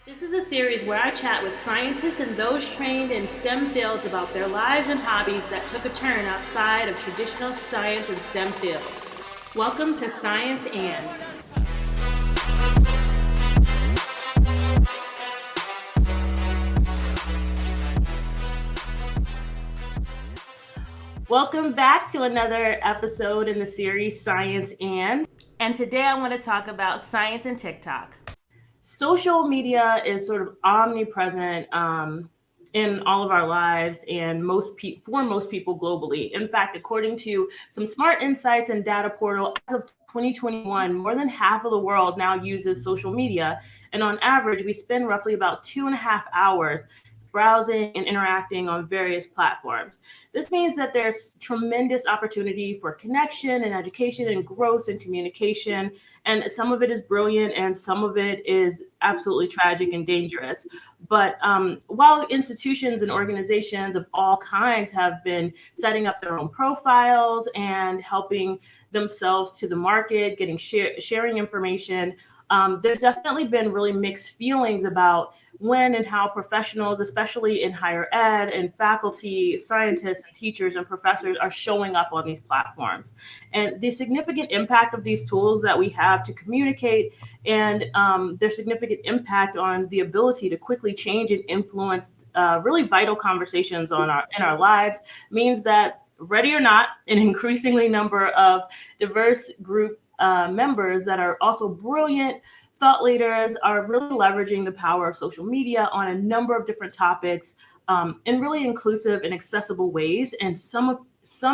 This is a series where I chat with scientists and those trained in STEM fields about their lives and hobbies that took a turn outside of traditional science and STEM fields. Welcome to Science and. Welcome back to another episode in the series Science and today I want to talk about science and TikTok. Social media is sort of omnipresent in all of our lives and for most people globally. In fact, according to some Smart Insights and data portal, as of 2021, more than half of the world now uses social media. And on average, we spend roughly about 2.5 hours browsing and interacting on various platforms. This means that there's tremendous opportunity for connection and education and growth and communication. And some of it is brilliant and some of it is absolutely tragic and dangerous. But while institutions and organizations of all kinds have been setting up their own profiles and helping themselves to the market, sharing information, there's definitely been really mixed feelings about when and how professionals, especially in higher ed and faculty, scientists and teachers and professors, are showing up on these platforms. And the significant impact of these tools that we have to communicate and their significant impact on the ability to quickly change and influence really vital conversations in our lives means that, ready or not, an increasingly number of diverse group members that are also brilliant thought leaders are really leveraging the power of social media on a number of different topics in really inclusive and accessible ways. And some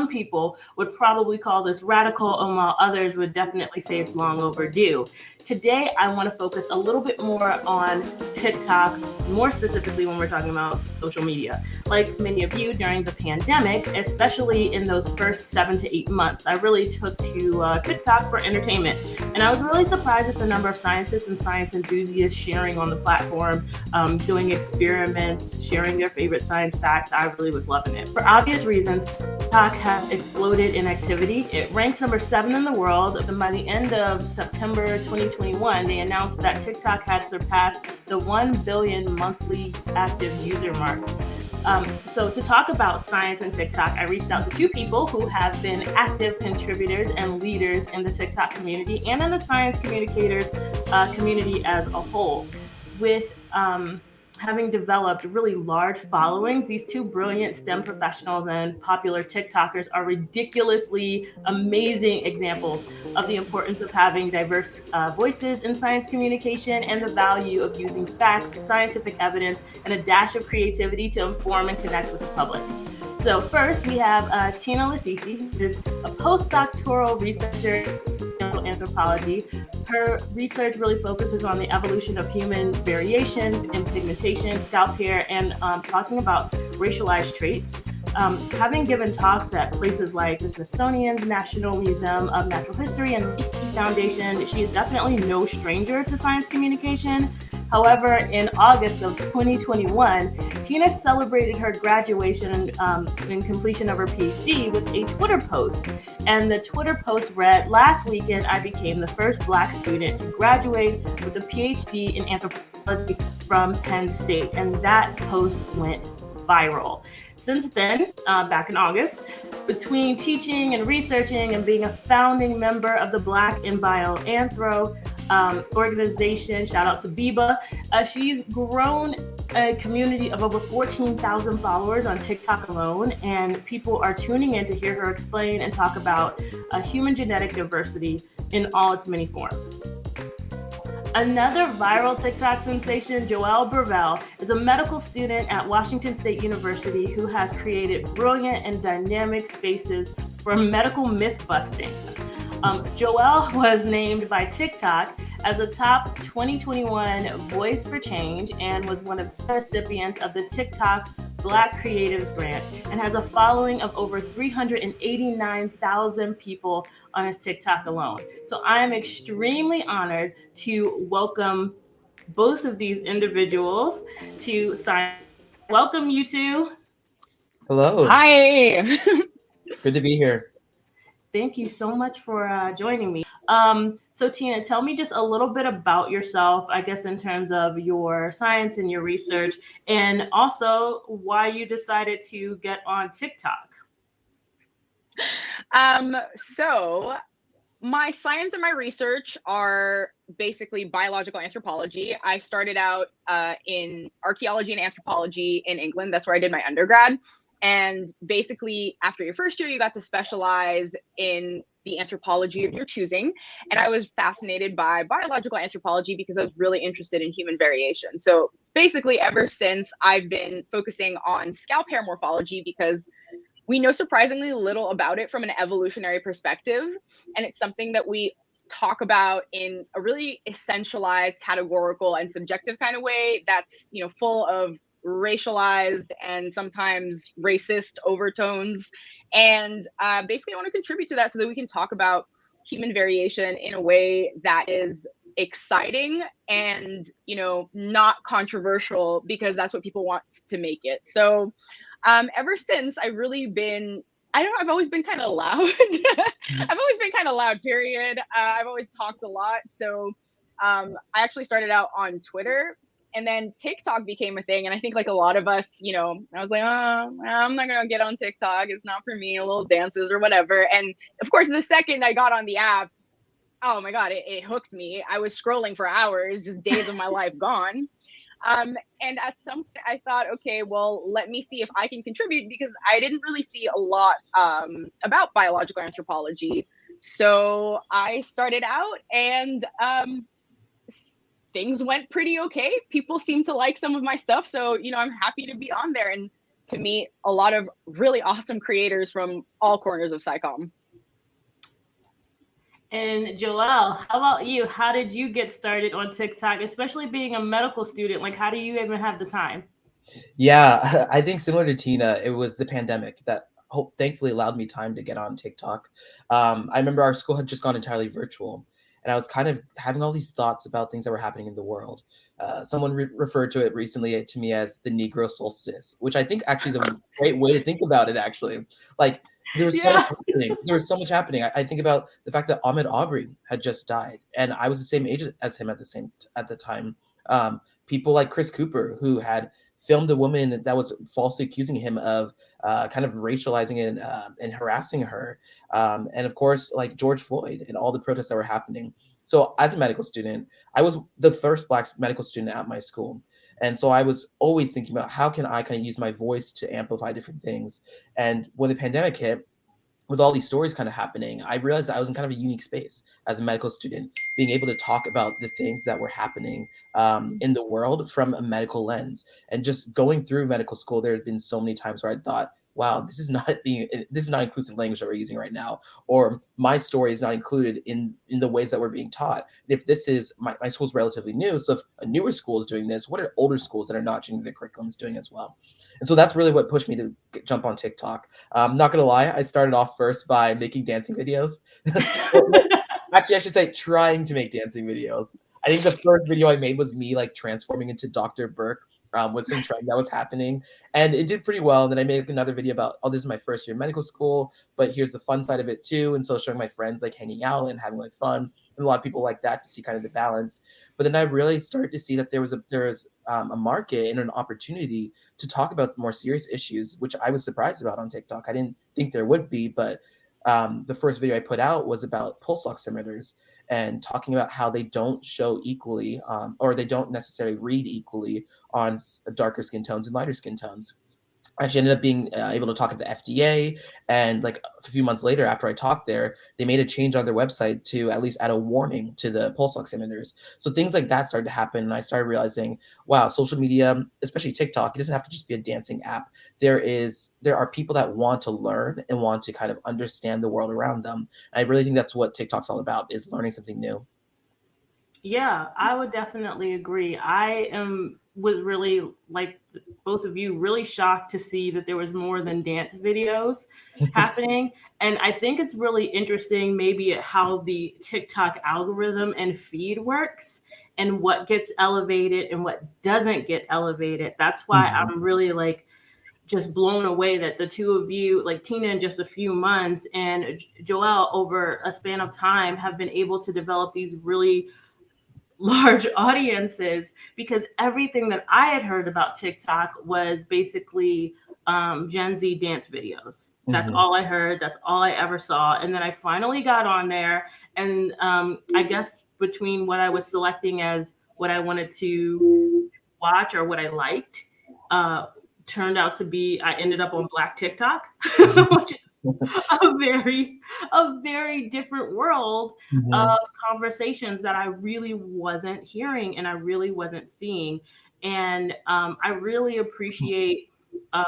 people would probably call this radical, and while others would definitely say it's long overdue. Today, I want to focus a little bit more on TikTok, more specifically when we're talking about social media. Like many of you during the pandemic, especially in those first 7 to 8 months, I really took to TikTok for entertainment. And I was really surprised at the number of scientists and science enthusiasts sharing on the platform, doing experiments, sharing their favorite science facts. I really was loving it. For obvious reasons, TikTok has exploded in activity. It ranks number 7 in the world. By the end of September 2021, they announced that TikTok had surpassed the 1 billion monthly active user mark. So to talk about science and TikTok, I reached out to two people who have been active contributors and leaders in the TikTok community and in the science communicators community as a whole. With having developed really large followings, these two brilliant STEM professionals and popular TikTokers are ridiculously amazing examples of the importance of having diverse voices in science communication and the value of using facts, scientific evidence, and a dash of creativity to inform and connect with the public. So first, we have Tina Lasisi, who is a postdoctoral researcher in anthropology. Her research really focuses on the evolution of human variation in pigmentation, scalp hair, and talking about racialized traits. Having given talks at places like the Smithsonian's National Museum of Natural History and Ep.5 Foundation, she is definitely no stranger to science communication. However, in August of 2021, Tina celebrated her graduation and completion of her PhD with a Twitter post. And the Twitter post read, "Last weekend, I became the first Black student to graduate with a PhD in anthropology from Penn State." And that post went viral. Since then, back in August, between teaching and researching and being a founding member of the Black in Bioanthro organization, shout out to Biba, she's grown a community of over 14,000 followers on TikTok alone, and people are tuning in to hear her explain and talk about human genetic diversity in all its many forms. Another viral TikTok sensation, Joelle Burbell, is a medical student at Washington State University who has created brilliant and dynamic spaces for medical myth busting. Joelle was named by TikTok as a top 2021 Voice for Change and was one of the recipients of the TikTok Black Creatives Grant and has a following of over 389,000 people on his TikTok alone. So I am extremely honored to welcome both of these individuals to Science. Welcome, you two. Hello. Hi. Good to be here. Thank you so much for joining me. So Tina, tell me just a little bit about yourself, I guess, in terms of your science and your research, and also why you decided to get on TikTok. So my science and my research are basically biological anthropology. I started out in archaeology and anthropology in England. That's where I did my undergrad. And basically, after your first year, you got to specialize in the anthropology of your choosing. And I was fascinated by biological anthropology because I was really interested in human variation. So basically, ever since, I've been focusing on scalp hair morphology because we know surprisingly little about it from an evolutionary perspective. And it's something that we talk about in a really essentialized, categorical, and subjective kind of way that's, full of racialized and sometimes racist overtones. And basically, I want to contribute to that so that we can talk about human variation in a way that is exciting and not controversial, because that's what people want to make it. So ever since, I've really been, I don't know, I've always been kind of loud. I've always been kind of loud, period. I've always talked a lot. So I actually started out on Twitter, and then TikTok became a thing. And I think, like a lot of us, I was like, oh, I'm not going to get on TikTok. It's not for me, a little dances or whatever. And of course, the second I got on the app, oh my God, it hooked me. I was scrolling for hours, just days of my life gone. And at some point I thought, okay, well, let me see if I can contribute, because I didn't really see a lot about biological anthropology. So I started out, and things went pretty okay. People seem to like some of my stuff. So, I'm happy to be on there and to meet a lot of really awesome creators from all corners of SciComm. And Joelle, how about you? How did you get started on TikTok, especially being a medical student? Like, how do you even have the time? Yeah, I think similar to Tina, it was the pandemic that thankfully allowed me time to get on TikTok. I remember our school had just gone entirely virtual, and I was kind of having all these thoughts about things that were happening in the world. Someone referred to it recently to me as the Negro Solstice, which I think actually is a great way to think about it. Actually, like there was so much Yeah. happening. There was so much happening. I think about the fact that Ahmed Aubrey had just died, and I was the same age as him at the time. People like Chris Cooper, who had filmed a woman that was falsely accusing him of kind of racializing and harassing her. And of course, like George Floyd and all the protests that were happening. So as a medical student, I was the first Black medical student at my school. And so I was always thinking about how can I kind of use my voice to amplify different things. And when the pandemic hit, with all these stories kind of happening, I realized I was in kind of a unique space as a medical student, being able to talk about the things that were happening in the world from a medical lens. And just going through medical school, there had been so many times where I thought, wow, this is not inclusive language that we're using right now, or my story is not included in the ways that we're being taught. If this is my school's relatively new, so if a newer school is doing this, what are older schools that are not changing their curriculums doing as well? And so that's really what pushed me to jump on TikTok. Not gonna lie, I started off first by making dancing videos. Actually, I should say trying to make dancing videos. I think the first video I made was me like transforming into Dr. Burke with some trend that was happening, and it did pretty well. And then I made another video about, oh, this is my first year in medical school, but here's the fun side of it too. And so showing my friends like hanging out and having like fun, and a lot of people like that to see kind of the balance. But then I really started to see that there was a market and an opportunity to talk about more serious issues, which I was surprised about on TikTok. I didn't think there would be, but the first video I put out was about pulse oximeters and talking about how they don't show equally, or they don't necessarily read equally on darker skin tones and lighter skin tones. I actually ended up being able to talk at the FDA, and like a few months later, after I talked there, they made a change on their website to at least add a warning to the pulse oximeters. So things like that started to happen, and I started realizing, wow, social media, especially TikTok, it doesn't have to just be a dancing app. There are people that want to learn and want to kind of understand the world around them. And I really think that's what TikTok's all about, is learning something new. Yeah, I would definitely agree. Was really, like both of you, really shocked to see that there was more than dance videos happening. And I think it's really interesting maybe how the TikTok algorithm and feed works, and what gets elevated and what doesn't get elevated. That's why Mhm. I'm really like just blown away that the two of you, like Tina in just a few months and Joelle over a span of time, have been able to develop these really large audiences, because everything that I had heard about TikTok was basically Gen Z dance videos. That's all I heard. That's all I ever saw. And then I finally got on there, and I guess between what I was selecting as what I wanted to watch or what I liked, turned out to be, I ended up on Black TikTok, which is a very different world of conversations that I really wasn't hearing and I really wasn't seeing. And I really appreciate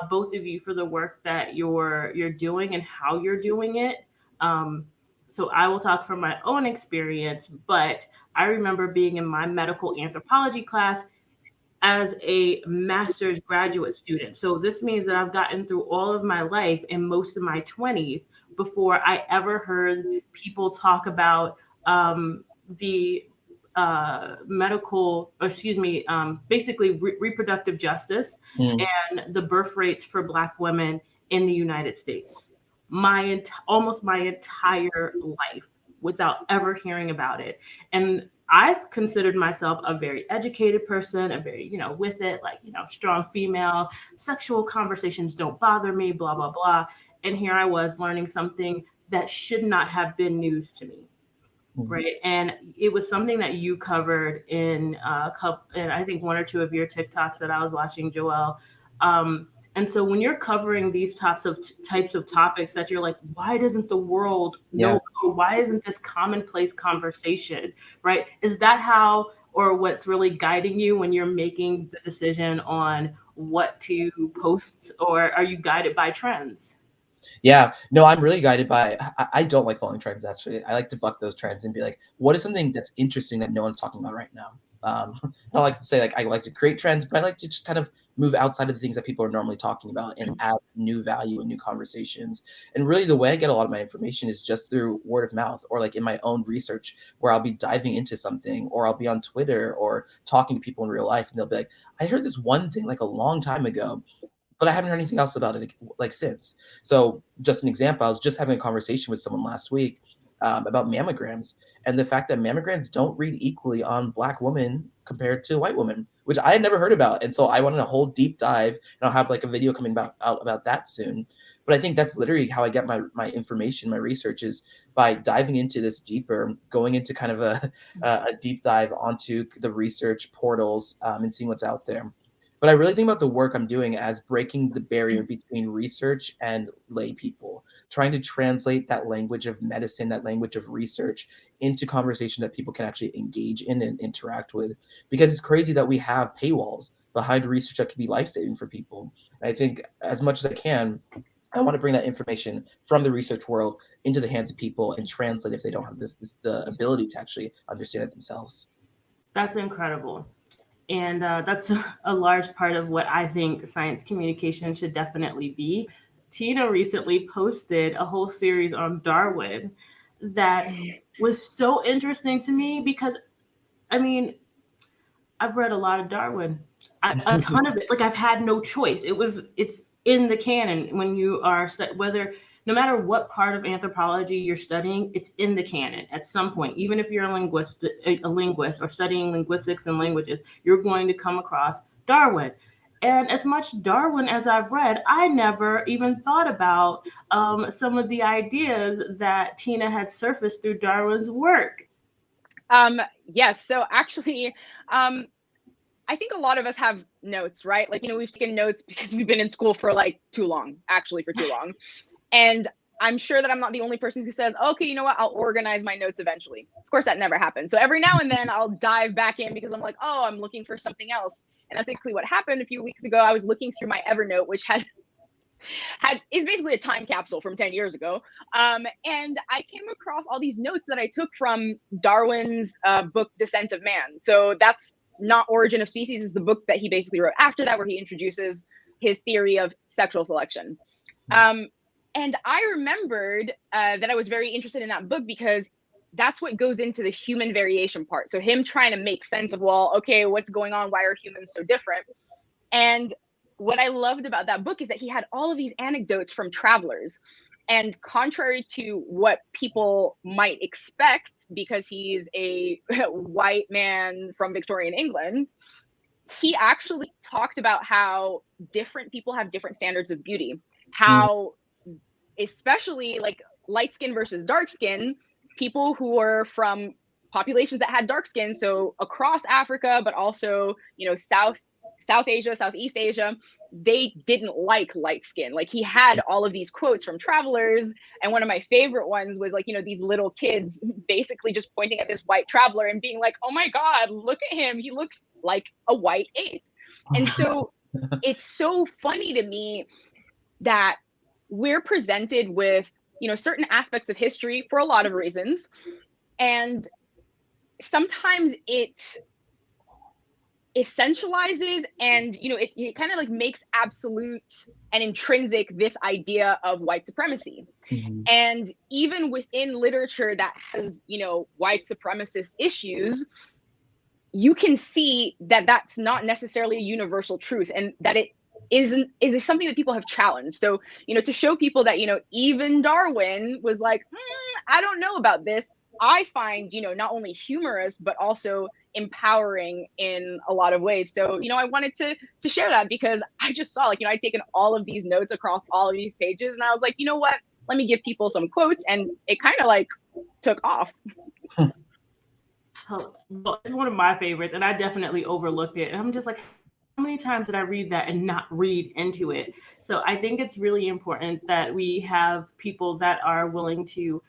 both of you for the work that you're doing and how you're doing it. So I will talk from my own experience, but I remember being in my medical anthropology class as a master's graduate student. So this means that I've gotten through all of my life and most of my 20s before I ever heard people talk about the basically reproductive justice and the birth rates for Black women in the United States. Almost my entire life without ever hearing about it. And I've considered myself a very educated person, a very, with it, like, strong female, sexual conversations don't bother me, blah, blah, blah. And here I was learning something that should not have been news to me. Right. And it was something that you covered in I think one or two of your TikToks that I was watching, Joelle. And so when you're covering these types of topics that you're like, why doesn't the world know? Why isn't this commonplace conversation? Right. Is that how, or what's really guiding you when you're making the decision on what to post, or are you guided by trends? Yeah, no, I'm really guided by, I don't like following trends, actually. I like to buck those trends and be like, what is something that's interesting that no one's talking about right now? I don't like to say, like, I like to create trends, but I like to just kind of move outside of the things that people are normally talking about and add new value and new conversations. And really the way I get a lot of my information is just through word of mouth, or like in my own research, where I'll be diving into something, or I'll be on Twitter or talking to people in real life, and they'll be like, I heard this one thing like a long time ago, but I haven't heard anything else about it like since. So just an example, I was just having a conversation with someone last week about mammograms, and the fact that mammograms don't read equally on Black women compared to white women, which I had never heard about. And so I wanted a whole deep dive, and I'll have like a video coming out about that soon. But I think that's literally how I get my information, my research, is by diving into this deeper, going into kind of a deep dive onto the research portals and seeing what's out there. But I really think about the work I'm doing as breaking the barrier between research and lay people, trying to translate that language of medicine, that language of research, into conversation that people can actually engage in and interact with. Because it's crazy that we have paywalls behind research that can be life-saving for people. And I think as much as I can, I want to bring that information from the research world into the hands of people and translate if they don't have the ability to actually understand it themselves. That's incredible. And that's a large part of what I think science communication should definitely be. Tina recently posted a whole series on Darwin that was so interesting to me because, I mean, I've read a lot of Darwin, a ton of it. Like, I've had no choice. It's in the canon when you are, no matter what part of anthropology you're studying, it's in the canon at some point. Even if you're a linguist or studying linguistics and languages, you're going to come across Darwin. And as much Darwin as I've read, I never even thought about some of the ideas that Tina had surfaced through Darwin's work. Yes. So actually, I think a lot of us have notes, right? Like, we've taken notes because we've been in school for like too long, actually for too long. And I'm sure that I'm not the only person who says, okay, you know what, I'll organize my notes eventually. Of course, that never happens. So every now and then I'll dive back in because I'm like, oh, I'm looking for something else. And that's actually what happened a few weeks ago. I was looking through my Evernote, which is basically a time capsule from 10 years ago. And I came across all these notes that I took from Darwin's book, Descent of Man. So that's not Origin of Species, is the book that he basically wrote after that, where he introduces his theory of sexual selection. And I remembered that I was very interested in that book because that's what goes into the human variation part. So him trying to make sense of, well, okay, what's going on? Why are humans so different? And what I loved about that book is that he had all of these anecdotes from travelers. And contrary to what people might expect, because he's a white man from Victorian England, he actually talked about how different people have different standards of beauty. How, especially like light skin versus dark skin, people who are from populations that had dark skin, so across Africa, but also, you know, South Asia, Southeast Asia, they didn't like light skin. Like he had all of these quotes from travelers. And one of my favorite ones was like, you know, these little kids basically just pointing at this white traveler and being like, oh my God, look at him. He looks like a white ape. And so it's so funny to me that we're presented with, you know, certain aspects of history for a lot of reasons. And sometimes it essentializes and, you know, it kind of like makes absolute and intrinsic this idea of white supremacy. And even within literature that has, you know, white supremacist issues, you can see that that's not necessarily a universal truth, and that it is something that people have challenged. So, you know, to show people that, you know, even Darwin was like, I don't know about this, I find, you know, not only humorous, but also empowering in a lot of ways. So, you know, I wanted to share that because I just saw, like, you know, I'd taken all of these notes across all of these pages, and I was like, you know what, let me give people some quotes, and it kind of like took off. Well, it's one of my favorites, and I definitely overlooked it. And I'm just like, how many times did I read that and not read into it? So I think it's really important that we have people that are willing to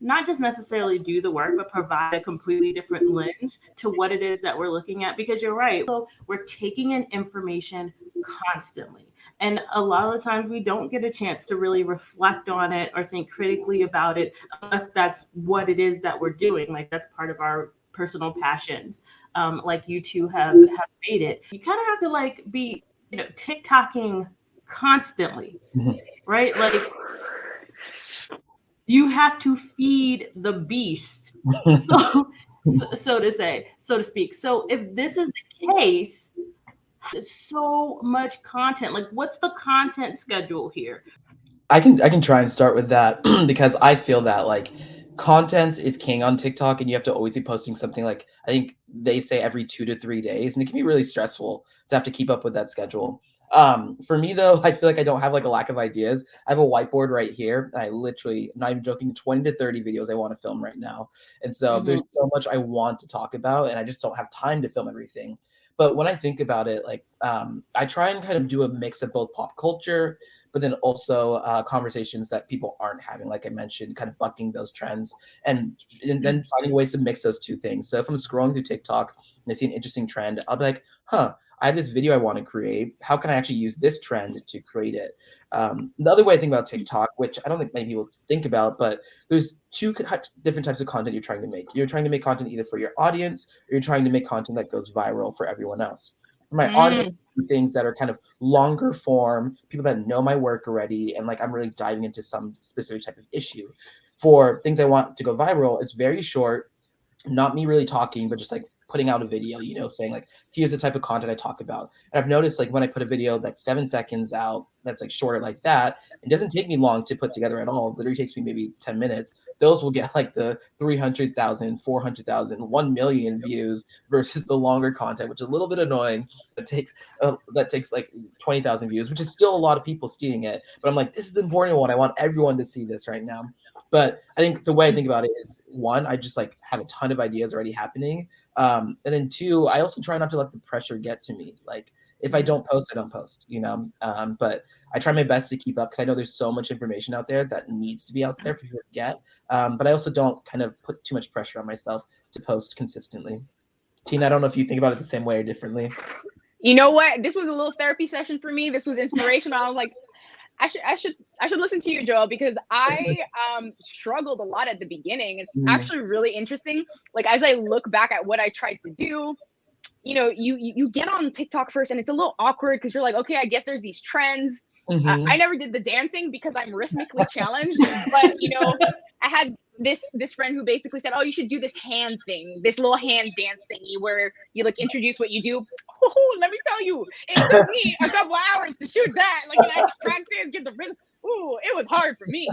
not just necessarily do the work, but provide a completely different lens to what it is that we're looking at. Because you're right, so we're taking in information constantly. And a lot of the times we don't get a chance to really reflect on it or think critically about it, unless that's what it is that we're doing. Like that's part of our personal passions. Like you two have made it. You kind of have to like be, you know, TikToking constantly, right? Like you have to feed the beast, so to speak. So if this is the case, so much content. Like, what's the content schedule here? I can try and start with that because I feel that like content is king on TikTok, and you have to always be posting something. Like I think they say every 2 to 3 days, and it can be really stressful to have to keep up with that schedule. For me though, I feel like I don't have like a lack of ideas. I have a whiteboard right here. I literally, not even joking, 20 to 30 videos I want to film right now. And so there's so much I want to talk about, and I just don't have time to film everything. But when I think about it, like I try and kind of do a mix of both pop culture, but then also conversations that people aren't having, like I mentioned, kind of bucking those trends and then finding ways to mix those two things. So if I'm scrolling through TikTok and I see an interesting trend, I'll be like, I have this video I want to create. How can I actually use this trend to create it? The other way I think about TikTok, which I don't think many people think about, but there's two different types of content you're trying to make. You're trying to make content either for your audience, or you're trying to make content that goes viral for everyone else. For my audience, things that are kind of longer form, people that know my work already, and like I'm really diving into some specific type of issue. For things I want to go viral, it's very short, not me really talking, but just like putting out a video, you know, saying like, here's the type of content I talk about. And I've noticed like when I put a video that's 7 seconds out, that's like shorter like that, it doesn't take me long to put together at all. It literally takes me maybe 10 minutes. Those will get like the 300,000, 400,000, 1 million views versus the longer content, which is a little bit annoying. That takes like 20,000 views, which is still a lot of people seeing it. But I'm like, this is the important one. I want everyone to see this right now. But I think the way I think about it is, one, I just like have a ton of ideas already happening. And then two, I also try not to let the pressure get to me. Like if I don't post, I don't post, you know? But I try my best to keep up because I know there's so much information out there that needs to be out there for people to get. But I also don't kind of put too much pressure on myself to post consistently. Tina, I don't know if you think about it the same way or differently. You know what? This was a little therapy session for me. This was inspirational. I was like, I should listen to you, Joelle, because I struggled a lot at the beginning. It's actually really interesting. Like as I look back at what I tried to do, you know, you get on TikTok first, and it's a little awkward because you're like, okay, I guess there's these trends. I never did the dancing because I'm rhythmically challenged, but you know, I had this friend who basically said, oh, you should do this hand thing, this little hand dance thingy where you like introduce what you do. Oh, let me tell you, it took me a couple hours to shoot that. Like, and I had to practice, get the rhythm. Ooh, it was hard for me.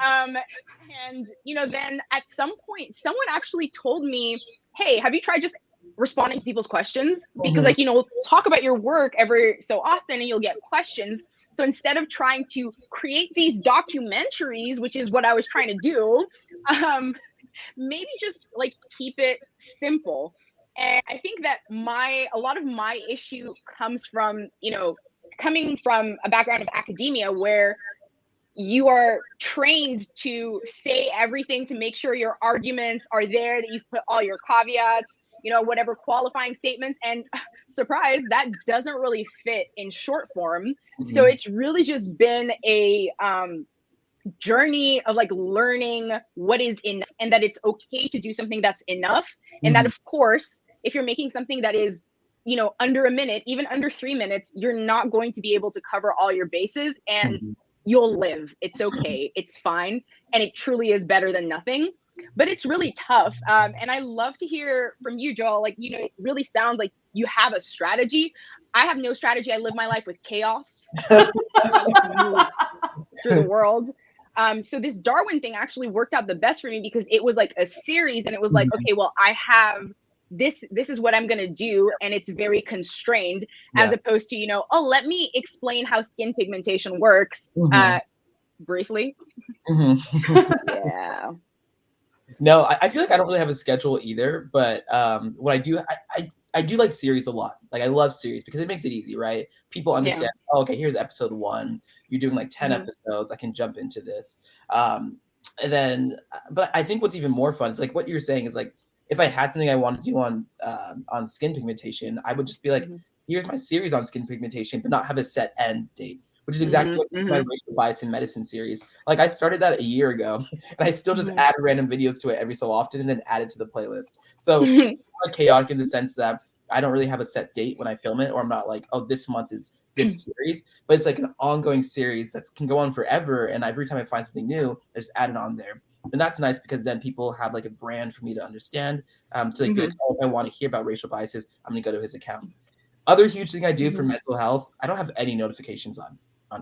And then at some point, someone actually told me, hey, have you tried just responding to people's questions? Because like, we'll talk about your work every so often and you'll get questions. So instead of trying to create these documentaries, which is what I was trying to do, maybe just like keep it simple. And I think that a lot of my issue comes from, coming from a background of academia where you are trained to say everything to make sure your arguments are there, that you've put all your caveats, whatever qualifying statements, and surprise, that doesn't really fit in short form. So it's really just been a journey of like learning what is enough, and that it's okay to do something that's enough. And that, of course, if you're making something that is, under a minute, even under 3 minutes, you're not going to be able to cover all your bases, and you'll live. It's okay. It's fine. And it truly is better than nothing. But it's really tough. And I love to hear from you, Joel. Like, it really sounds like you have a strategy. I have no strategy. I live my life with chaos. Through the world. So this Darwin thing actually worked out the best for me because it was like a series, and it was like, okay, well, I have this is what I'm going to do. And it's very constrained, as opposed to, let me explain how skin pigmentation works briefly. Yeah. No, I feel like I don't really have a schedule either, but what I do, I do like series a lot. Like, I love series because it makes it easy, right? People understand, oh, okay, here's episode 1. You're doing like 10 episodes. I can jump into this. And then, but I think what's even more fun is like what you're saying is like, if I had something I wanted to do on skin pigmentation, I would just be like, here's my series on skin pigmentation, but not have a set end date, which is exactly what my racial bias in medicine series. Like, I started that a year ago, and I still just add random videos to it every so often and then add it to the playlist. So it's chaotic in the sense that I don't really have a set date when I film it, or I'm not like, oh, this month is this series, but it's like an ongoing series that can go on forever. And every time I find something new, I just add it on there. And that's nice because then people have like a brand for me to understand. So like, if I want to hear about racial biases, I'm going to go to his account. Other huge thing I do for mental health, I don't have any notifications on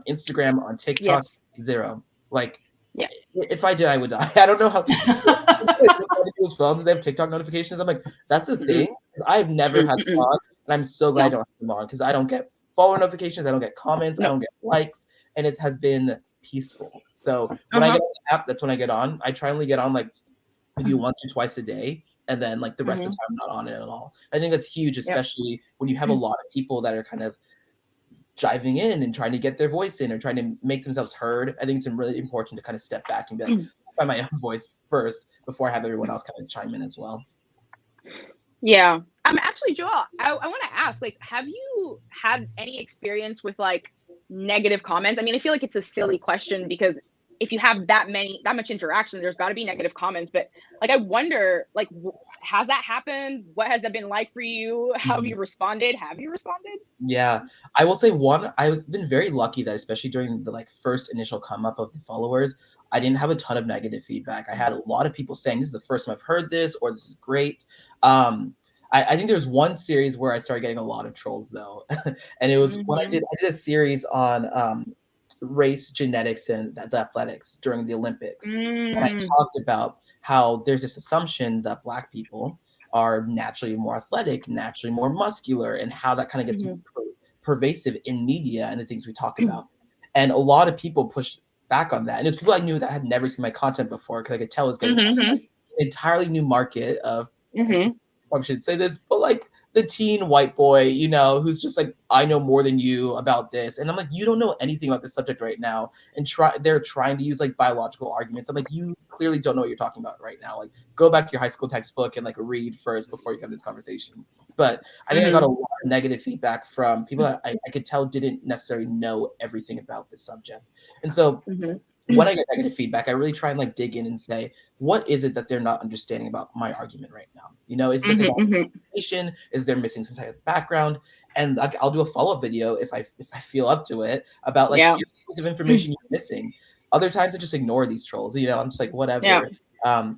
Instagram, on TikTok, zero. Like, if I did, I would die. I don't know how people's phones, they have TikTok notifications. I'm like, that's a thing. I've never had them on, and I'm so glad I don't have them on because I don't get follower notifications, I don't get comments, I don't get likes, and it has been peaceful. So when I get on the app, that's when I get on. I try only get on like maybe once or twice a day, and then like the rest of the time I'm not on it at all. I think that's huge, especially when you have a lot of people that are kind of jiving in and trying to get their voice in or trying to make themselves heard. I think it's really important to kind of step back and be like, find my own voice first before I have everyone else kind of chime in as well. Yeah. Actually, Joelle, I want to ask, like, have you had any experience with like negative comments? I mean, I feel like it's a silly question because if you have that much interaction, there's got to be negative comments. But like, I wonder, like, has that happened? What has that been like for you? How have you responded? Have you responded? Yeah, I will say I've been very lucky that especially during the like first initial come up of the followers, I didn't have a ton of negative feedback. I had a lot of people saying this is the first time I've heard this, or this is great. I think there was one series where I started getting a lot of trolls though, and it was when I did a series on race, genetics, and the athletics during the Olympics. And I talked about how there's this assumption that Black people are naturally more athletic, naturally more muscular, and how that kind of gets pervasive in media and the things we talk about. And a lot of people pushed back on that. And it was people I knew that had never seen my content before because I could tell it was getting an entirely new market of, I should say this, but like the teen white boy, you know, who's just like, I know more than you about this. And I'm like, you don't know anything about this subject right now. And they're trying to use like biological arguments. I'm like, you clearly don't know what you're talking about right now. Like, go back to your high school textbook and like read first before you come to this conversation. But I think I got a lot of negative feedback from people that I could tell didn't necessarily know everything about this subject. And so when I get negative feedback, I really try and like dig in and say, what is it that they're not understanding about my argument right now? You know, is it information? Is there missing some type of background? And like, I'll do a follow-up video if I feel up to it about like here's the of information you're missing. Other times I just ignore these trolls. You know, I'm just like whatever.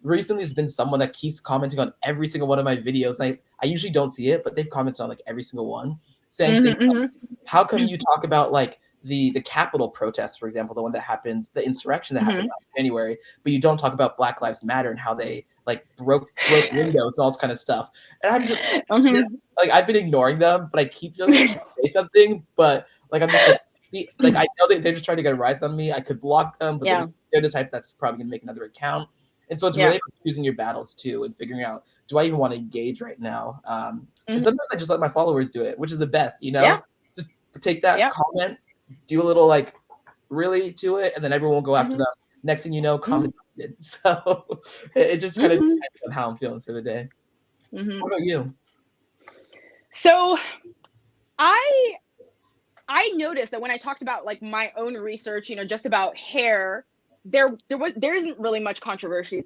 Recently there's been someone that keeps commenting on every single one of my videos. I usually don't see it, but they've commented on like every single one, saying things like, how come you talk about like the Capitol protests, for example, the one that happened, the insurrection that happened last January, but you don't talk about Black Lives Matter and how they like broke windows, all this kind of stuff. And I'm just like, I've been ignoring them, but I keep feeling like I should say something, but like I'm just like, see, like I know they're just trying to get a rise on me. I could block them, but they're the type that's probably gonna make another account. And so it's really about choosing your battles too, and figuring out, do I even want to engage right now? And sometimes I just let my followers do it, which is the best, you know? Just take that comment, do a little like really to it, and then everyone will go after them. Next thing you know, comment. So it just kind of depends on how I'm feeling for the day. What about you? So I noticed that when I talked about like my own research, you know, just about hair, there isn't really much controversy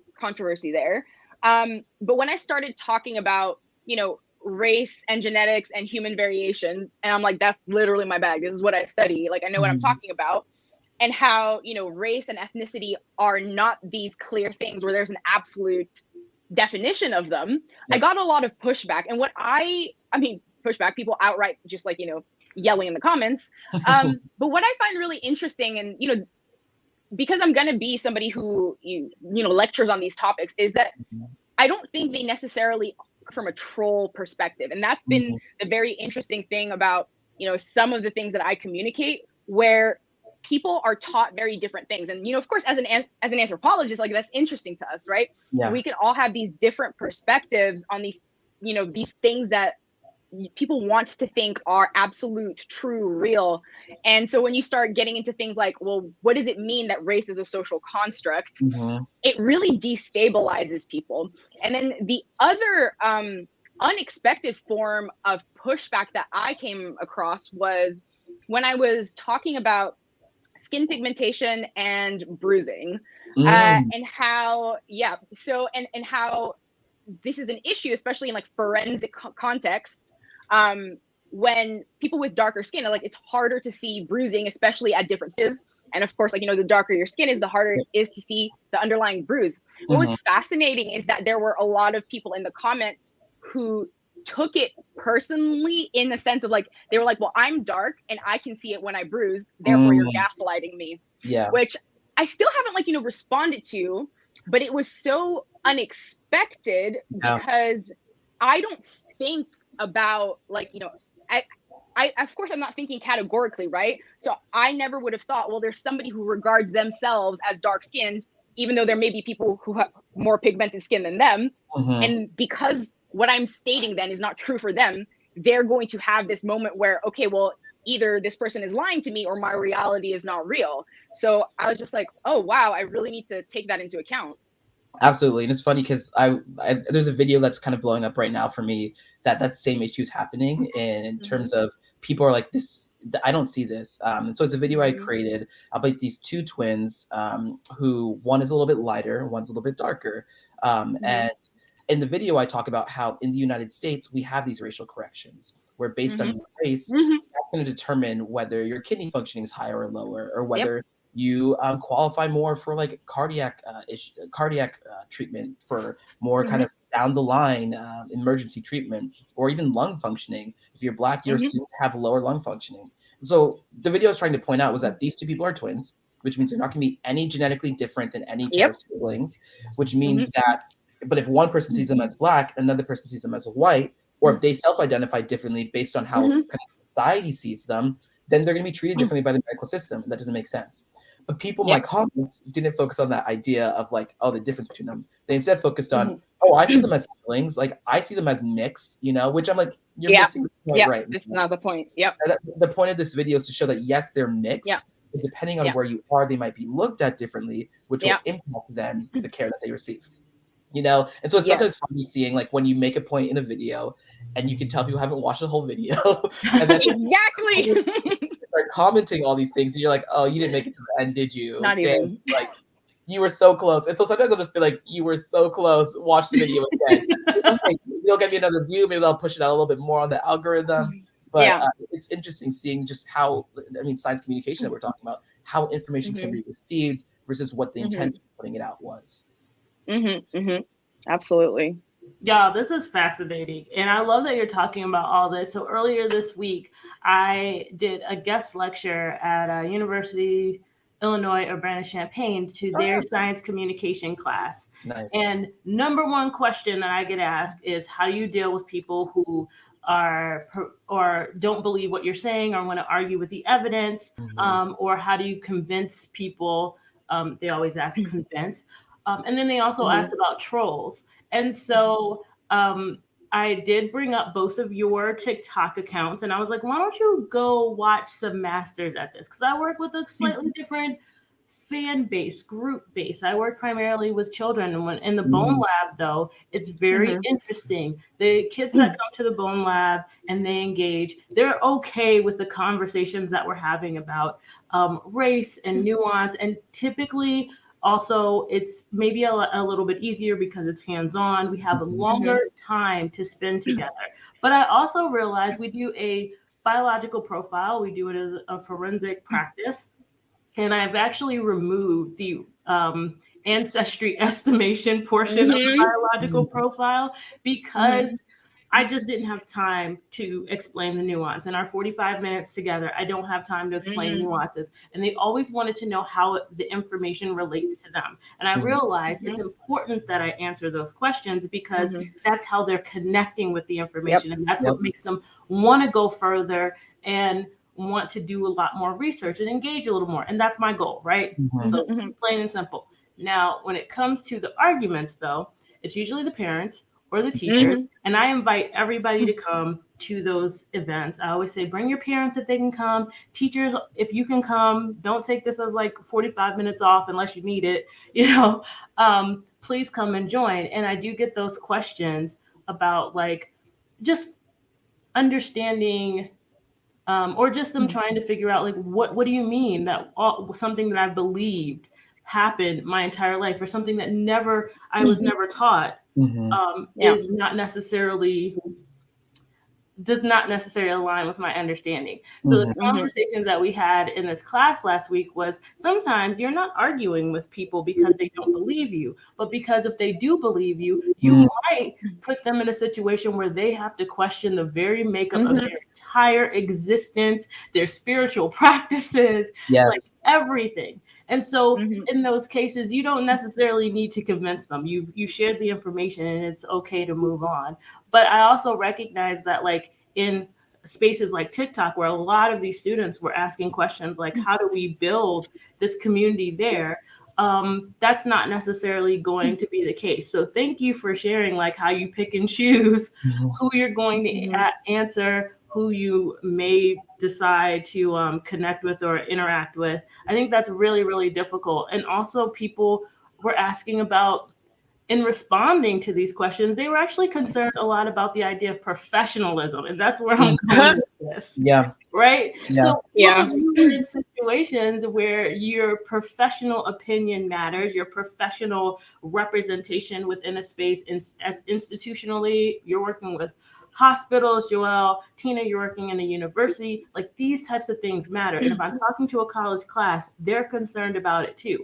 there. But when I started talking about, you know, race and genetics and human variation, and I'm like, that's literally my bag. This is what I study. Like, I know what I'm talking about. And how, you know, race and ethnicity are not these clear things where there's an absolute definition of them. I got a lot of pushback. And what I mean, pushback, people outright just like, you know, yelling in the comments. But what I find really interesting, and, you know, because I'm going to be somebody who, you know, lectures on these topics, is that I don't think they necessarily from a troll perspective. And that's been the very interesting thing about, you know, some of the things that I communicate, where people are taught very different things. And, you know, of course, as an anthropologist, like, that's interesting to us, right? We can all have these different perspectives on these, you know, these things that people want to think are absolute, true, real. And so when you start getting into things like, well, what does it mean that race is a social construct? It really destabilizes people. And then the other unexpected form of pushback that I came across was when I was talking about skin pigmentation and bruising, and how, and how this is an issue, especially in like forensic contexts, when people with darker skin are like, it's harder to see bruising, especially at different stages. And of course, like, you know, the darker your skin is, the harder it is to see the underlying bruise. What was fascinating is that there were a lot of people in the comments who took it personally, in the sense of like, they were like, well, I'm dark and I can see it when I bruise, therefore you're gaslighting me. Which I still haven't, like, you know, responded to, but it was so unexpected because I don't think about, like, you know, I of course I'm not thinking categorically, right? So I never would have thought, well, there's somebody who regards themselves as dark skinned, even though there may be people who have more pigmented skin than them. And because what I'm stating then is not true for them, they're going to have this moment where, okay, well, either this person is lying to me or my reality is not real. So I was just like, oh, wow, I really need to take that into account. Absolutely. And it's funny because I there's a video that's kind of blowing up right now for me that same issue is happening in terms of people are like, this, I don't see this. And so it's a video I created about these two twins who, one is a little bit lighter, one's a little bit darker. And in the video, I talk about how in the United States, we have these racial corrections where based on your race, that's going to determine whether your kidney functioning is higher or lower, or whether you qualify more for like cardiac treatment, for more kind of down the line emergency treatment, or even lung functioning. If you're Black, you're assumed to have lower lung functioning. So the video I was trying to point out was that these two people are twins, which means they're not going to be any genetically different than any pair of siblings, which means that, but if one person sees them as Black, another person sees them as white, or if they self-identify differently based on how kind of society sees them, then they're going to be treated differently by the medical system. That doesn't make sense. But people in my comments didn't focus on that idea of like, oh, the difference between them. They instead focused on, oh, I see them as siblings. Like, I see them as mixed, you know, which I'm like, you're missing the point, right? This is not the point. The point of this video is to show that, yes, they're mixed. But depending on where you are, they might be looked at differently, which will impact then the care that they receive. You know, and so it's sometimes funny seeing like when you make a point in a video and you can tell people haven't watched the whole video, and then start commenting all these things, and you're like, oh, you didn't make it to the end, did you? Not even. Like, you were so close. And so sometimes I'll just be like, you were so close. Watch the video again. You'll get me another view. Maybe they'll push it out a little bit more on the algorithm. But it's interesting seeing just how, I mean, science communication that we're talking about, how information can be received versus what the intent of putting it out was. Absolutely. Y'all, this is fascinating. And I love that you're talking about all this. So earlier this week, I did a guest lecture at University Illinois Urbana-Champaign to their science communication class. Nice. And number one question that I get asked is, how do you deal with people who are or don't believe what you're saying or want to argue with the evidence? Or how do you convince people? They always ask convince. And then they also asked about trolls. And so I did bring up both of your TikTok accounts, and I was like, why don't you go watch some masters at this? Because I work with a slightly different fan base, group base. I work primarily with children. And when in the Bone Lab, though, it's very interesting. The kids that come to the Bone Lab and they engage, they're okay with the conversations that we're having about race and nuance. And typically, also, it's maybe a little bit easier because it's hands-on. We have a longer time to spend together. But I also realized we do a biological profile. We do it as a forensic practice. And I've actually removed the ancestry estimation portion of the biological profile because I just didn't have time to explain the nuance. In our 45 minutes together, I don't have time to explain nuances. And they always wanted to know how the information relates to them. And I realized it's important that I answer those questions because that's how they're connecting with the information. And that's what makes them want to go further and want to do a lot more research and engage a little more. And that's my goal, right? So plain and simple. Now, when it comes to the arguments, though, it's usually the parents or the teachers. And I invite everybody to come to those events. I always say, bring your parents if they can come. Teachers, if you can come, don't take this as like 45 minutes off unless you need it. Please come and join. And I do get those questions about like just understanding or just them trying to figure out like, what do you mean that something that I believed happened my entire life or something that I was never taught does not necessarily align with my understanding. So the conversations that we had in this class last week was sometimes you're not arguing with people because they don't believe you, but because if they do believe you, you might put them in a situation where they have to question the very makeup of their entire existence, their spiritual practices, like everything. And so in those cases, you don't necessarily need to convince them. You shared the information and it's okay to move on. But I also recognize that like in spaces like TikTok, where a lot of these students were asking questions like, how do we build this community there? That's not necessarily going to be the case. So thank you for sharing like how you pick and choose who you're going to answer, who you may decide to connect with or interact with. I think that's really, really difficult. And also people were asking about, in responding to these questions, they were actually concerned a lot about the idea of professionalism. And that's where I'm going with this. Right? So you are in situations where your professional opinion matters, your professional representation within a space, as institutionally, you're working with hospitals, Joelle, Tina, you're working in a university, like these types of things matter. And if I'm talking to a college class, they're concerned about it too.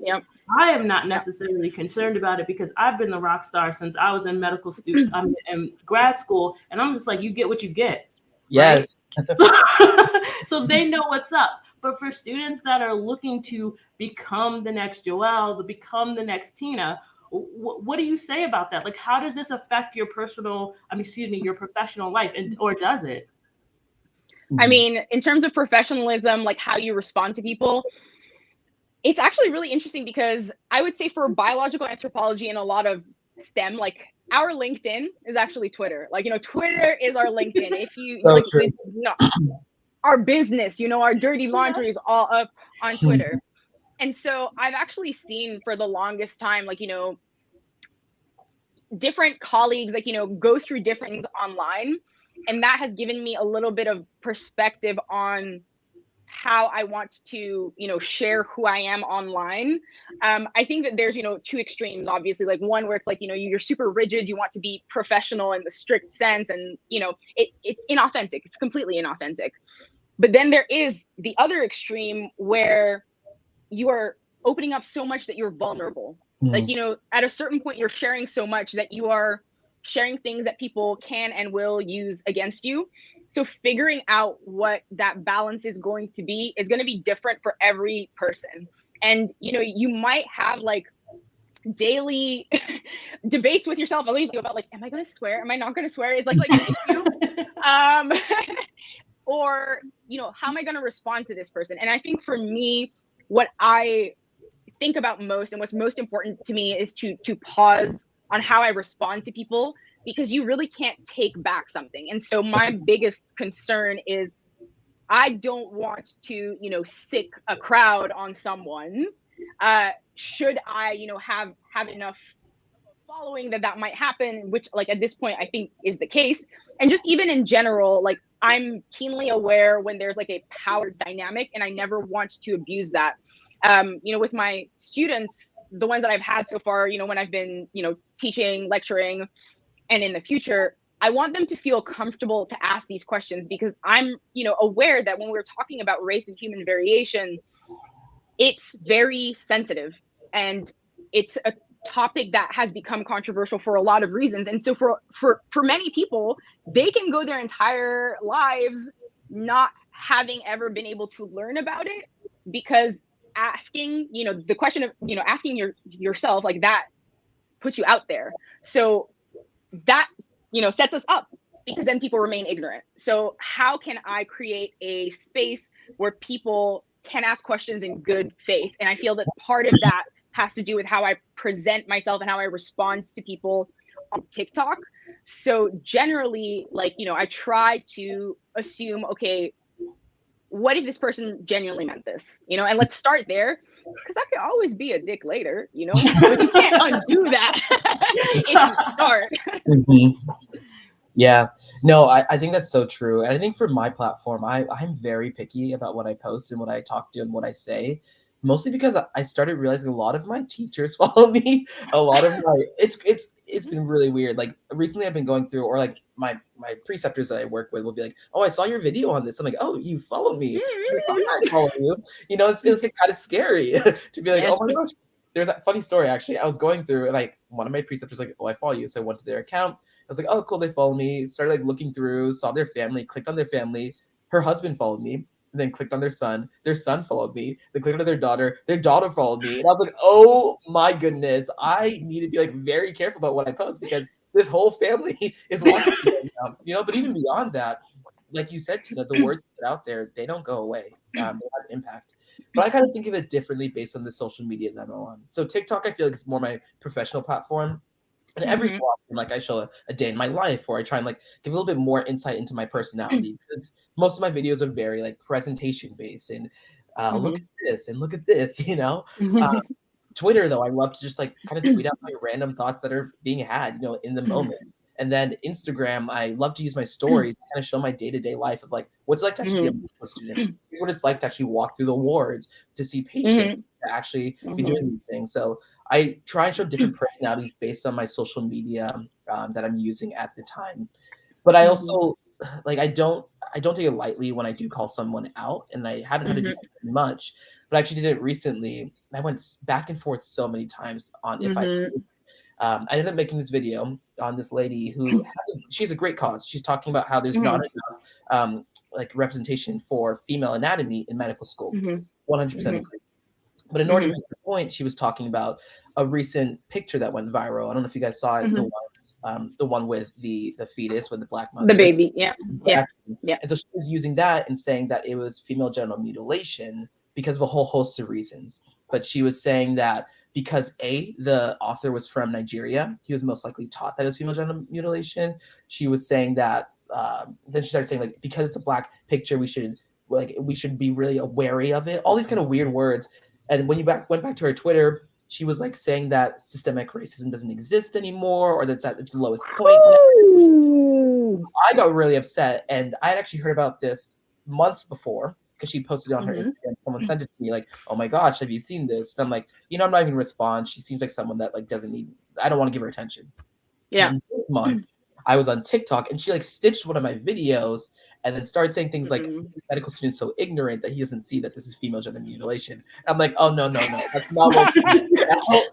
I am not necessarily concerned about it because I've been the rock star since I was in medical student, in grad school. And I'm just like, you get what you get. Yes. Right? So they know what's up. But for students that are looking to become the next Joelle, to become the next Tina, what do you say about that? Like, how does this affect your your professional life, or does it? I mean, in terms of professionalism, like how you respond to people, it's actually really interesting because I would say for biological anthropology and a lot of STEM, like our LinkedIn is actually Twitter. Like, Twitter is our LinkedIn. If you our business, our dirty laundry is all up on Twitter. And so I've actually seen for the longest time, like, different colleagues, like, go through different things online. And that has given me a little bit of perspective on how I want to, share who I am online. I think that there's, two extremes, obviously, like one where it's like, you're super rigid, you want to be professional in the strict sense. And, it's inauthentic. It's completely inauthentic. But then there is the other extreme where you are opening up so much that you're vulnerable. Like, at a certain point, you're sharing so much that you are sharing things that people can and will use against you. So figuring out what that balance is going to be different for every person. And, you might have like daily debates with yourself, at least about like, am I going to swear? Am I not going to swear? Is like an issue. Or, how am I going to respond to this person? And I think for me, what I think about most and what's most important to me is to pause on how I respond to people, because you really can't take back something. And so my biggest concern is I don't want to, sick a crowd on someone. Should I, have enough following that might happen, which like at this point I think is the case. And just even in general, like I'm keenly aware when there's like a power dynamic, and I never want to abuse that. With my students, the ones that I've had so far, when I've been, teaching, lecturing, and in the future, I want them to feel comfortable to ask these questions, because I'm, aware that when we're talking about race and human variation, it's very sensitive, and it's a topic that has become controversial for a lot of reasons. And so for many people, they can go their entire lives not having ever been able to learn about it, because asking, the question of, asking yourself like that puts you out there. So that, sets us up, because then people remain ignorant. So how can I create a space where people can ask questions in good faith? And I feel that part of that has to do with how I present myself and how I respond to people on TikTok. So generally, like, I try to assume, okay, what if this person genuinely meant this? And let's start there, because I could always be a dick later, but you can't undo that if you start. Yeah, no, I think that's so true. And I think for my platform, I'm very picky about what I post and what I talk to and what I say, mostly because I started realizing a lot of my teachers follow me. A lot of my, it's been really weird. Like recently I've been going through, or like my preceptors that I work with will be like, oh, I saw your video on this. I'm like, oh, you follow me. I follow you. It's kind of scary to be like, yes. Oh my gosh. There's that funny story, actually. I was going through, and like one of my preceptors like, oh, I follow you. So I went to their account. I was like, oh, cool, they follow me. Started like looking through, saw their family, clicked on their family. Her husband followed me, and then clicked on their son. Their son followed me. Then clicked on their daughter. Their daughter followed me. And I was like, oh my goodness, I need to be like very careful about what I post, because this whole family is watching me right now. But even beyond that, like you said, Tina, the words put out there, they don't go away. They have impact. But I kind of think of it differently based on the social media that I'm on. So TikTok, I feel like it's more my professional platform. And every so often, like I show a day in my life, or I try and like give a little bit more insight into my personality. Most of my videos are very like presentation based, and look at this and look at this, Twitter, though, I love to just like kind of tweet out my random thoughts that are being had, in the moment. And then Instagram, I love to use my stories to kind of show my day-to-day life of like what's it like to actually be a medical student. Here's what it's like to actually walk through the wards, to see patients, to actually be doing these things. So I try and show different personalities based on my social media that I'm using at the time. But I also like I don't take it lightly when I do call someone out, and I haven't had to do that much, but I actually did it recently. I went back and forth so many times on if I ended up making this video on this lady who she has a great cause. She's talking about how there's not enough like representation for female anatomy in medical school. 100% agree. But in order to make the point, she was talking about a recent picture that went viral. I don't know if you guys saw it, the one with the fetus with the black mother. The baby, yeah. And so she was using that and saying that it was female genital mutilation because of a whole host of reasons. But she was saying that because the author was from Nigeria, he was most likely taught that it was female genital mutilation. She was saying that, then she started saying like, because it's a black picture, we should be really wary of it. All these kind of weird words. And when you went back to her Twitter, she was like saying that systemic racism doesn't exist anymore, or that's at its lowest point. I got really upset, and I had actually heard about this months before, because she posted it on her Instagram. Someone sent it to me like, oh my gosh, have you seen this? And I'm like, I'm not even gonna respond. She seems like someone that like doesn't need, I don't want to give her attention. Yeah. And this month, I was on TikTok, and she like stitched one of my videos and then started saying things like, this medical student's so ignorant that he doesn't see that this is female genital mutilation. I'm like, oh, no, that's not what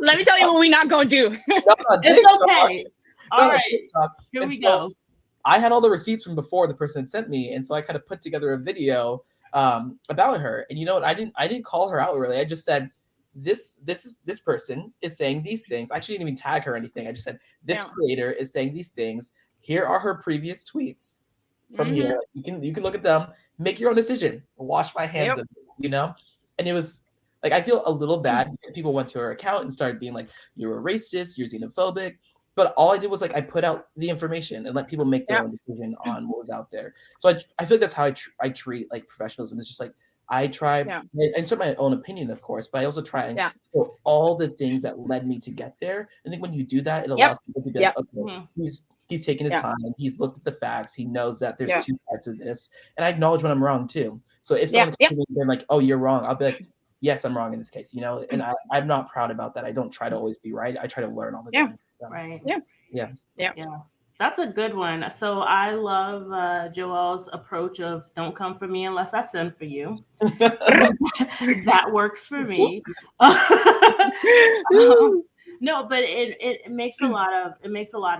Let me tell you what we not gonna do. It's okay. All right, here we go. I had all the receipts from before the person had sent me, and so I kind of put together a video about her. And you know what? I didn't call her out really. I just said, this person is saying these things. I actually didn't even tag her or anything. I just said, this creator is saying these things. Here are her previous tweets from here. You can look at them, make your own decision. Wash my hands of it, you know? And it was like, I feel a little bad because people went to her account and started being like, you're a racist, you're xenophobic. But all I did was like, I put out the information and let people make their own decision on what was out there. So I feel like that's how I treat like professionalism. It's just like, I try and insert my own opinion, of course, but I also try and show all the things that led me to get there. I think when you do that, it allows people to be like, okay, he's taken his time, he's looked at the facts, he knows that there's two parts of this, and I acknowledge when I'm wrong too. So if someone comes to me and they're like, oh, you're wrong, I'll be like, yes, I'm wrong in this case, you know, and I'm not proud about that. I don't try to always be right. I try to learn all the time. So, right. Yeah. That's a good one. So I love Joelle's approach of don't come for me unless I send for you. That works for me. No, but it makes a lot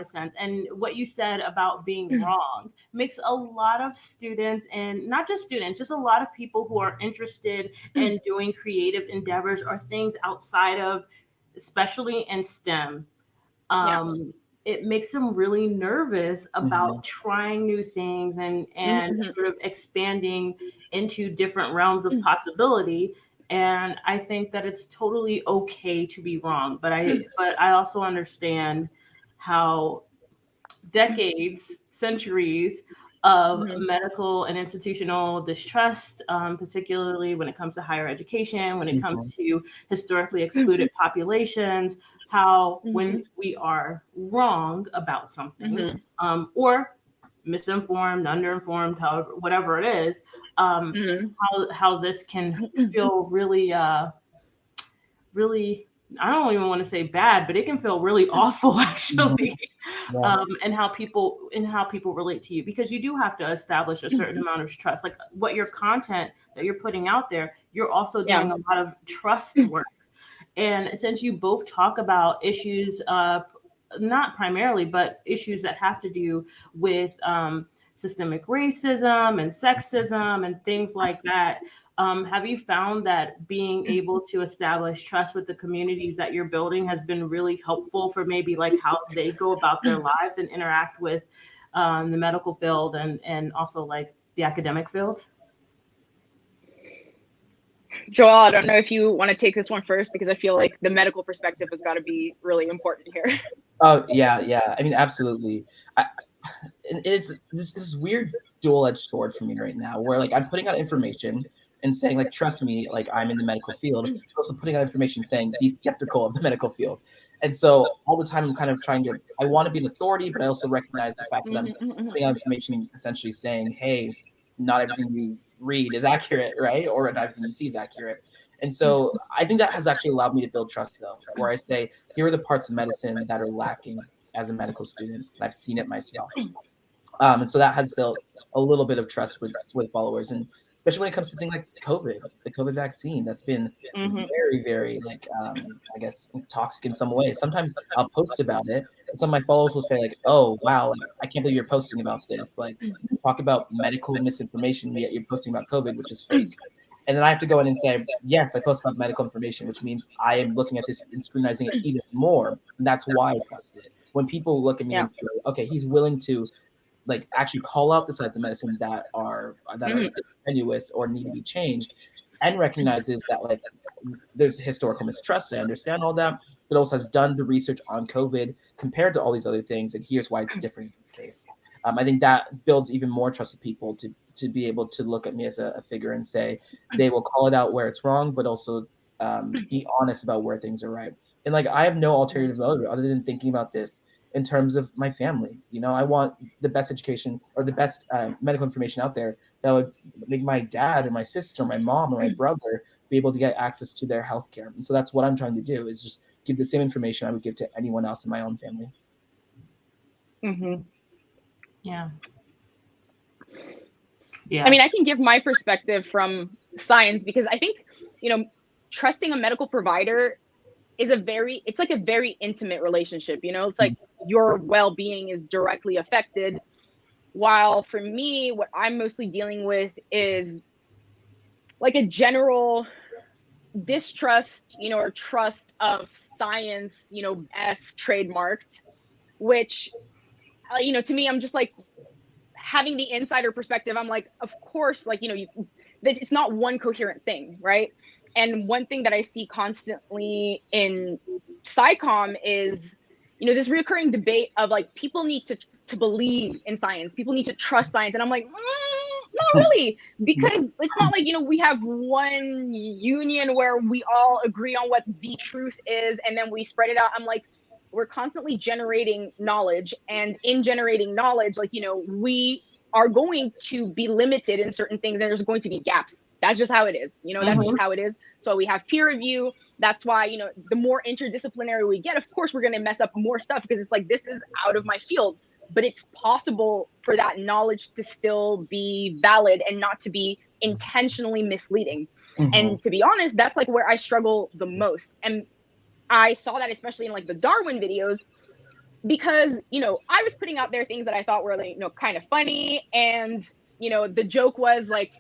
of sense. And what you said about being wrong makes a lot of students, and not just students, just a lot of people who are interested in doing creative endeavors or things outside of, especially in STEM. It makes them really nervous about trying new things and sort of expanding into different realms of possibility. And I think that it's totally okay to be wrong. But I also understand how decades, centuries of medical and institutional distrust, particularly when it comes to higher education, when it comes to historically excluded populations, how when we are wrong about something, or misinformed, underinformed, however, whatever it is, how this can feel really, really, I don't even want to say bad, but it can feel really awful actually. And how people relate to you, because you do have to establish a certain amount of trust. Like what your content that you're putting out there, you're also doing a lot of trust work. And since you both talk about issues, not primarily, but issues that have to do with systemic racism and sexism and things like that, have you found that being able to establish trust with the communities that you're building has been really helpful for maybe like how they go about their lives and interact with the medical field and also like the academic field? Joelle, I don't know if you want to take this one first, because I feel like the medical perspective has got to be really important here. Oh, yeah. I mean, absolutely. It's this weird dual-edged sword for me right now, where like I'm putting out information and saying like, trust me, like I'm in the medical field, but also putting out information saying be skeptical of the medical field. And so all the time I'm kind of trying to, I want to be an authority, but I also recognize the fact that I'm putting out information essentially saying, hey, not everything you read is accurate, right? Or not everything you see is accurate. And so I think that has actually allowed me to build trust, though, where I say, here are the parts of medicine that are lacking as a medical student. And I've seen it myself. And so that has built a little bit of trust with followers. And especially when it comes to things like COVID, the COVID vaccine, that's been very, very, like, I guess, toxic in some ways. Sometimes I'll post about it, and some of my followers will say, like, oh, wow, like, I can't believe you're posting about this. Like, talk about medical misinformation, yet you're posting about COVID, which is fake. And then I have to go in and say, yes, I post about medical information, which means I am looking at this and scrutinizing it even more. And that's why I trust it. When people look at me and say, okay, he's willing to like actually call out the sides of medicine that are disingenuous or need to be changed, and recognizes that like there's historical mistrust. I understand all that, but also has done the research on COVID compared to all these other things, and here's why it's different in this case. I think that builds even more trust with people to be able to look at me as a figure and say they will call it out where it's wrong, but also be honest about where things are right. And like I have no alternative motive other than thinking about this in terms of my family. You know, I want the best education or the best medical information out there that would make my dad or my sister or my mom or my brother be able to get access to their healthcare. And so that's what I'm trying to do, is just give the same information I would give to anyone else in my own family. Yeah. Yeah. I mean, I can give my perspective from science, because I think, trusting a medical provider is it's like a very intimate relationship. It's like your well-being is directly affected. While for me, what I'm mostly dealing with is like a general distrust, or trust of science, as trademarked, which, to me, I'm just like, having the insider perspective, I'm like, of course, like, it's not one coherent thing, right? And one thing that I see constantly in SciComm is, this recurring debate of like, people need to believe in science, people need to trust science, and I'm like, not really, because it's not like, we have one union where we all agree on what the truth is and then we spread it out. I'm like, we're constantly generating knowledge, and in generating knowledge, like, we are going to be limited in certain things, and there's going to be gaps. That's just how it is. That's just how it is. So we have peer review. That's why, the more interdisciplinary we get, of course, we're going to mess up more stuff, because it's like, this is out of my field, but it's possible for that knowledge to still be valid and not to be intentionally misleading. And to be honest, that's like where I struggle the most. And I saw that especially in like the Darwin videos, because, I was putting out there things that I thought were like, kind of funny. And, the joke was like,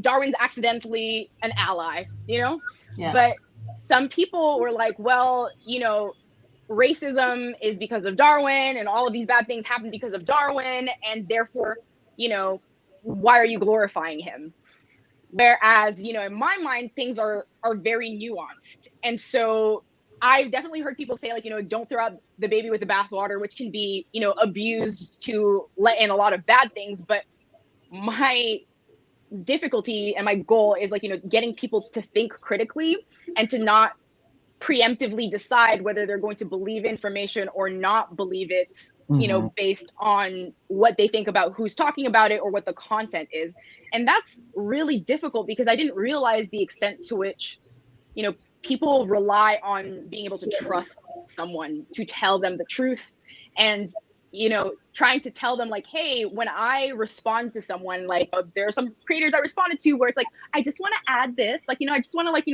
Darwin's accidentally an ally, Yeah. But some people were like, well, racism is because of Darwin, and all of these bad things happen because of Darwin. And therefore, why are you glorifying him? Whereas, in my mind, things are very nuanced. And so I've definitely heard people say, like, don't throw out the baby with the bathwater, which can be, abused to let in a lot of bad things. But my difficulty and my goal is like, getting people to think critically and to not preemptively decide whether they're going to believe information or not believe it, based on what they think about who's talking about it or what the content is. And that's really difficult, because I didn't realize the extent to which, people rely on being able to trust someone to tell them the truth. And, trying to tell them like, hey, when I respond to someone, like, there are some creators I responded to where it's like, I just want to add this, like, I just want to, like,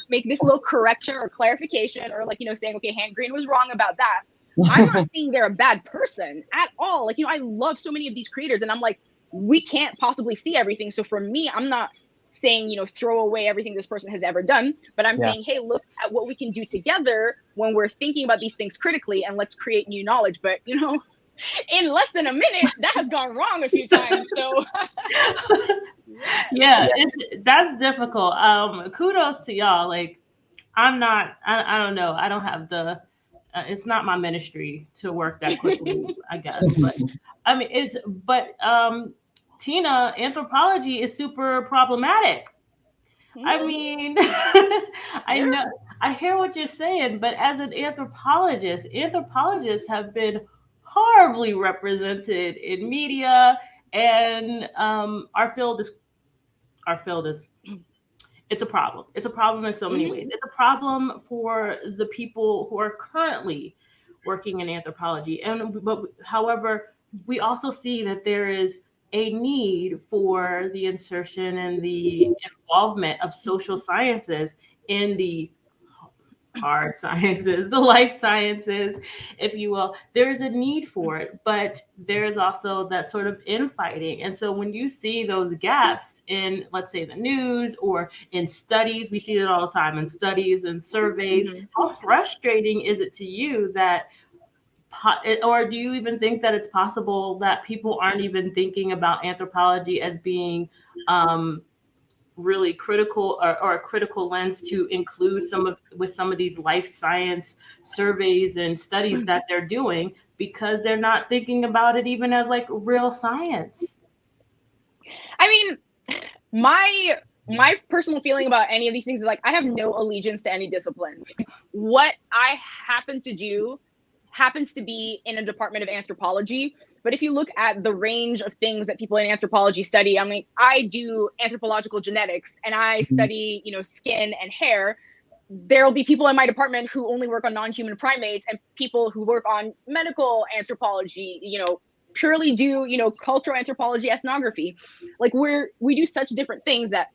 make this little correction or clarification, or like, saying, okay, Hand Green was wrong about that. I'm not saying they're a bad person at all. Like, I love so many of these creators, and I'm like, we can't possibly see everything. So for me, I'm not saying, throw away everything this person has ever done, but I'm saying, hey, look at what we can do together when we're thinking about these things critically, and let's create new knowledge. But, in less than a minute, that has gone wrong a few times. So that's difficult. Kudos to y'all. Like, I don't know. I don't have the, it's not my ministry to work that quickly, I guess. But I mean, Tina, anthropology is super problematic. I mean, I know, I hear what you're saying, but as an anthropologist, anthropologists have been horribly represented in media, and our field is it's a problem. It's a problem in so many ways. It's a problem for the people who are currently working in anthropology, but however, we also see that there is a need for the insertion and the involvement of social sciences in the hard sciences, the life sciences, if you will. There's a need for it, but there's also that sort of infighting. And so when you see those gaps in, let's say, the news or in studies, we see it all the time in studies and surveys, how frustrating is it to you that, or do you even think that it's possible that people aren't even thinking about anthropology as being really critical, or a critical lens to include some of these life science surveys and studies that they're doing, because they're not thinking about it even as like real science? I mean, my personal feeling about any of these things is like, I have no allegiance to any discipline. What I happen to do happens to be in a department of anthropology. But if you look at the range of things that people in anthropology study, I mean, I do anthropological genetics, and I study, skin and hair. There'll be people in my department who only work on non-human primates, and people who work on medical anthropology, purely do, you know, cultural anthropology, ethnography. Like we do such different things that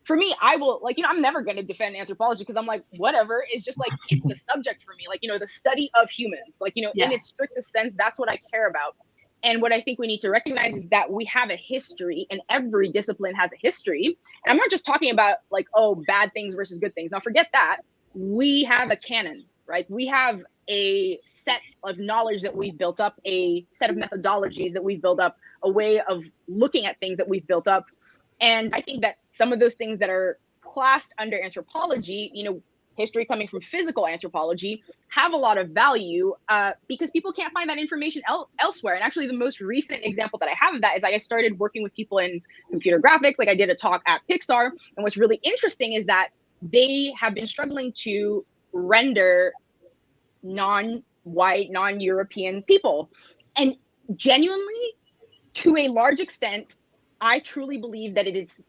for me, I will, like, you know, I'm never going to defend anthropology because I'm like, whatever. It's just like, it's the subject for me. Like, you know, the study of humans, like, you know, in its strictest sense, that's what I care about. And what I think we need to recognize is that we have a history, and every discipline has a history. And I'm not just talking about like, oh, bad things versus good things. Now, forget that. We have a canon, right? We have a set of knowledge that we've built up, a set of methodologies that we've built up, a way of looking at things that we've built up. And I think that some of those things that are classed under anthropology, you know, history coming from physical anthropology, have a lot of value because people can't find that information elsewhere. And actually, the most recent example that I have of that is I started working with people in computer graphics. Like I did a talk at Pixar. And what's really interesting is that they have been struggling to render non-white, non-European people. And genuinely, to a large extent, I truly believe that it's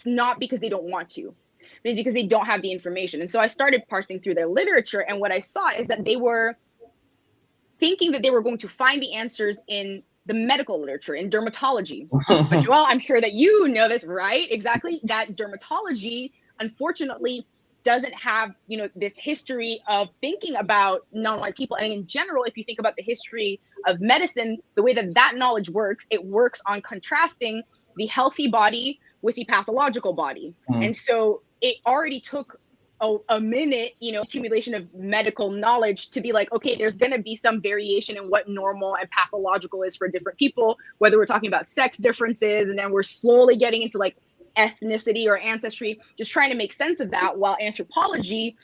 not because they don't want to. It's because they don't have the information. And so I started parsing through their literature, and what I saw is that they were thinking that they were going to find the answers in the medical literature, in dermatology. But Joelle, I'm sure that you know this, right? Exactly. That dermatology, unfortunately, doesn't have, you know, this history of thinking about non-white people. And in general, if you think about the history of medicine, the way that that knowledge works, it works on contrasting the healthy body with the pathological body. And so it already took a minute, you know, accumulation of medical knowledge to be like, okay, there's going to be some variation in what normal and pathological is for different people, whether we're talking about sex differences, and then we're slowly getting into like ethnicity or ancestry, just trying to make sense of that, while anthropology,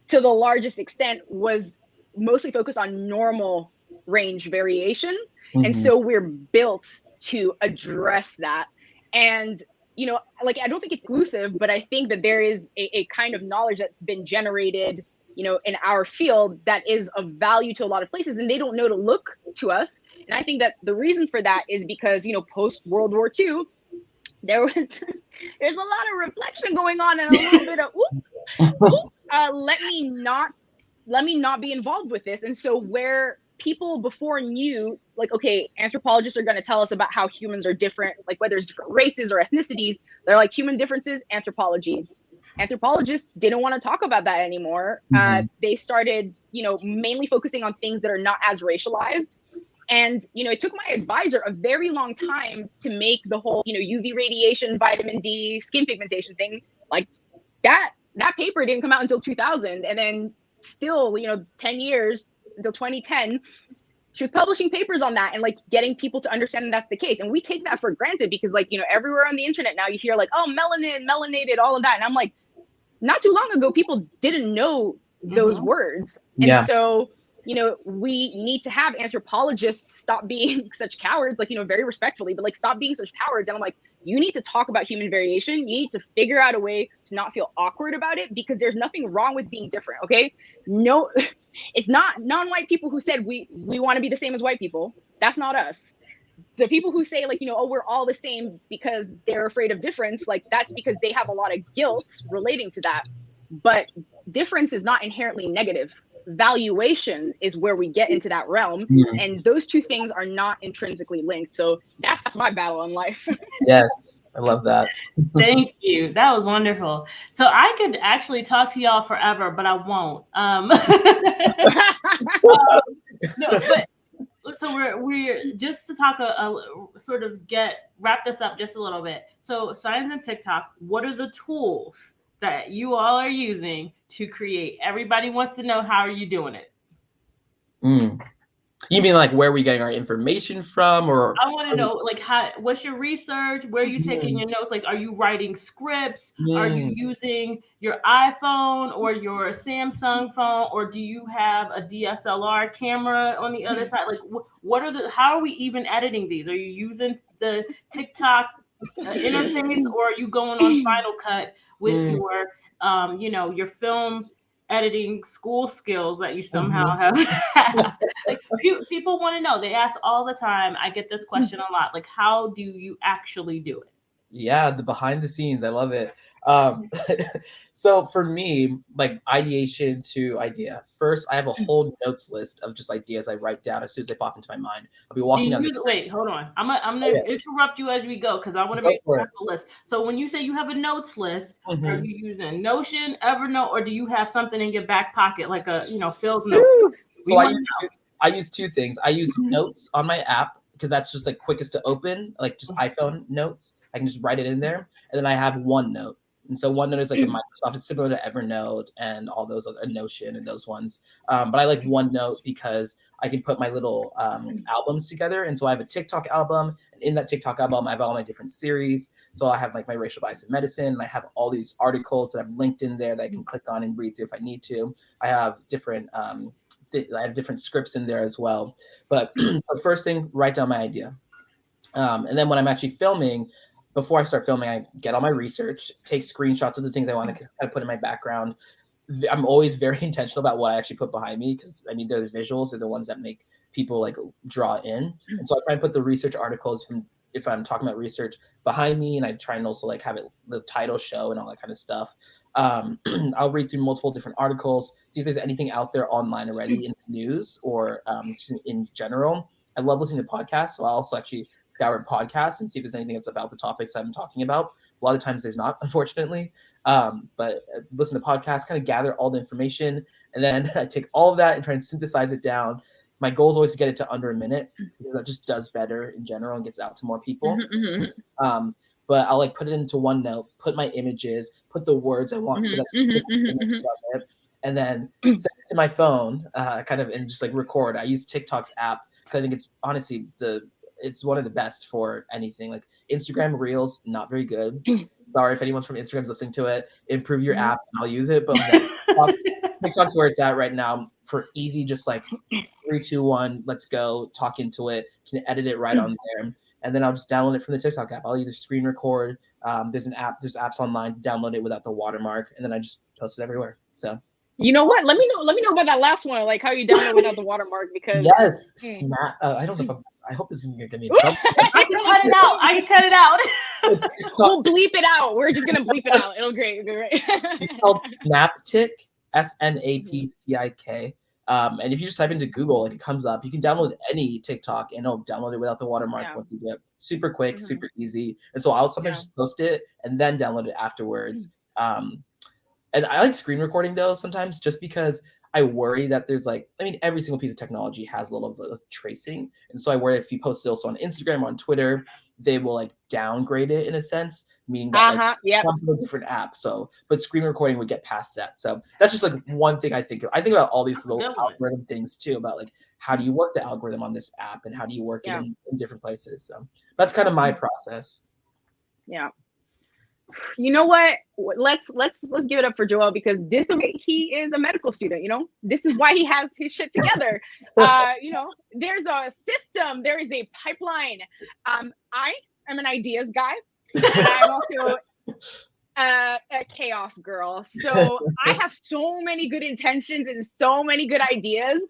to the largest extent, was mostly focused on normal range variation. And so we're built to address that. And you know, like, I don't think it's exclusive, but I think that there is a kind of knowledge that's been generated, you know, in our field that is of value to a lot of places, and they don't know to look to us. And I think that the reason for that is because, you know, post World War II, there's a lot of reflection going on, and a little bit of let me not be involved with this. And so where people before knew, like, okay, anthropologists are going to tell us about how humans are different, like whether it's different races or ethnicities, they're like, human differences, anthropology. Anthropologists didn't want to talk about that anymore. They started, you know, mainly focusing on things that are not as racialized. And, you know, it took my advisor a very long time to make the whole, you know, UV radiation, vitamin D, skin pigmentation thing, like that paper didn't come out until 2000. And then still, you know, 10 years until 2010, she was publishing papers on that and like getting people to understand that that's the case. And we take that for granted because, like, you know, everywhere on the internet now you hear like, oh, melanin, melanated, all of that. And I'm like, not too long ago, people didn't know those words. And so, you know, we need to have anthropologists stop being such cowards, like, you know, very respectfully, but like, stop being such cowards. And I'm like, you need to talk about human variation. You need to figure out a way to not feel awkward about it, because there's nothing wrong with being different. Okay. No, it's not non-white people who said we want to be the same as white people. That's not us. The people who say, like, you know, oh, we're all the same because they're afraid of difference, like, that's because they have a lot of guilt relating to that. But difference is not inherently negative. Valuation is where we get into that realm, and those two things are not intrinsically linked. So that's my battle in life. Yes, I love that. Thank you. That was wonderful. So I could actually talk to y'all forever, but I won't. No, but so we're just to talk sort of wrap this up just a little bit. So Science and TikTok, what are the tools that you all are using to create? Everybody wants to know, how are you doing it? You mean like where are we getting our information from? Or I want to know, like, what's your research? Where are you taking your notes? Like, are you writing scripts? Are you using your iPhone or your Samsung phone, or do you have a DSLR camera on the other side? Like, how are we even editing these? Are you using the TikTok interface, or are you going on Final Cut with your, you know, your film editing school skills that you somehow have? Like, people want to know. They ask all the time. I get this question a lot. Like, how do you actually do it? Yeah, the behind the scenes, I love it. Um, so for me, like ideation to idea, first I have a whole notes list of just ideas I write down as soon as they pop into my mind. I'll be Do walking down you the use, wait, hold on. I'm oh, gonna yeah, interrupt you as we go because I want to go make sure I for have it. a list. So when you say you have a notes list, are Mhm. you using Notion, Evernote, or do you have something in your back pocket like a field note? Woo. We So want to know. I use two things. I use notes on my app because that's just like quickest to open, like just iPhone notes. I can just write it in there, and then I have OneNote. And so OneNote is like a Microsoft. It's similar to Evernote and all those other Notion and those ones. But I like OneNote because I can put my little albums together. And so I have a TikTok album, and in that TikTok album, I have all my different series. So I have like my racial bias in medicine, and I have all these articles that I've linked in there that I can click on and read through if I need to. I have different I have different scripts in there as well. But the first thing, write down my idea. And then when I'm actually filming, before I start filming, I get all my research, take screenshots of the things I want to kind of put in my background. I'm always very intentional about what I actually put behind me because I mean they're the visuals, they're the ones that make people like draw in. And so I try and put the research articles from if I'm talking about research behind me, and I try and also like have it the title show and all that kind of stuff. I'll read through multiple different articles, see if there's anything out there online already in the news or just in general. I love listening to podcasts, so I'll also actually scour podcasts and see if there's anything that's about the topics I'm talking about. A lot of times there's not, unfortunately. But listen to podcasts, kind of gather all the information, and then I take all of that and try and synthesize it down. My goal is always to get it to under a minute because that just does better in general and gets out to more people. But I'll like put it into OneNote, put my images, put the words I want for that image of it, and then send it to my phone, kind of and just like record. I use TikTok's app because I think it's honestly it's one of the best for anything. Like Instagram Reels, not very good. Sorry if anyone's from Instagram's listening to it. Improve your app, and I'll use it. But TikTok's where it's at right now for easy, just like 3, 2, 1, let's go, talk into it. Can edit it right on there, and then I'll just download it from the TikTok app. I'll either screen record. There's apps online. Download it without the watermark, and then I just post it everywhere. So. You know what? Let me know about that last one, like how you download without the watermark. Because yes, Snap. I don't know if I hope this isn't gonna get me in trouble. I can cut it out. I can cut it out. We'll bleep it out. We're just gonna bleep it out. It'll great. It's called Snaptic, Snaptik. And if you just type into Google, like it comes up. You can download any TikTok and it'll download it without the watermark once you do it. Super quick, super easy. And so I'll sometimes just post it and then download it afterwards. And I like screen recording though sometimes just because I worry that there's like, I mean, every single piece of technology has a little bit of tracing. And so I worry if you post it also on Instagram or on Twitter, they will like downgrade it in a sense, meaning that comes from a different app. So, but screen recording would get past that. So that's just like one thing I think of. I think about all these little algorithm things too, about like how do you work the algorithm on this app and how do you work it in different places. So that's kind of my process. Yeah. You know what? Let's give it up for Joelle because he is a medical student. You know, this is why he has his shit together. You know, there's a system, there is a pipeline. I am an ideas guy, and I'm also a chaos girl. So I have so many good intentions and so many good ideas.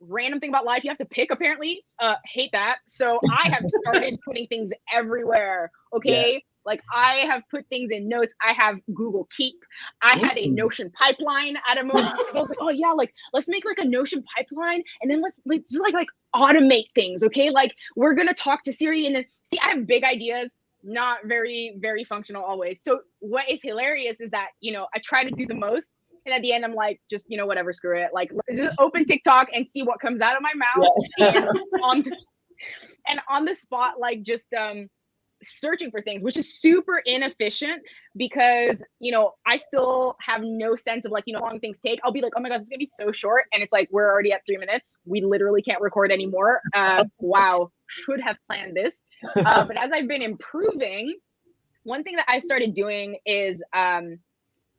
Random thing about life, you have to pick apparently. Hate that. So I have started putting things everywhere. Okay. Yes. Like I have put things in notes. I have Google Keep. I had a Notion pipeline at a moment. I was like, oh yeah, like let's make like a Notion pipeline and then let's just like automate things. Okay. Like we're going to talk to Siri and then see, I have big ideas, not very, very functional always. So what is hilarious is that, you know, I try to do the most. And at the end, I'm like, just, you know, whatever, screw it. Like, just open TikTok and see what comes out of my mouth. And on the spot, like, just searching for things, which is super inefficient because, you know, I still have no sense of, like, you know, how long things take. I'll be like, oh, my God, this is going to be so short. And it's like, we're already at 3 minutes. We literally can't record anymore. Wow. Should have planned this. But as I've been improving, one thing that I started doing is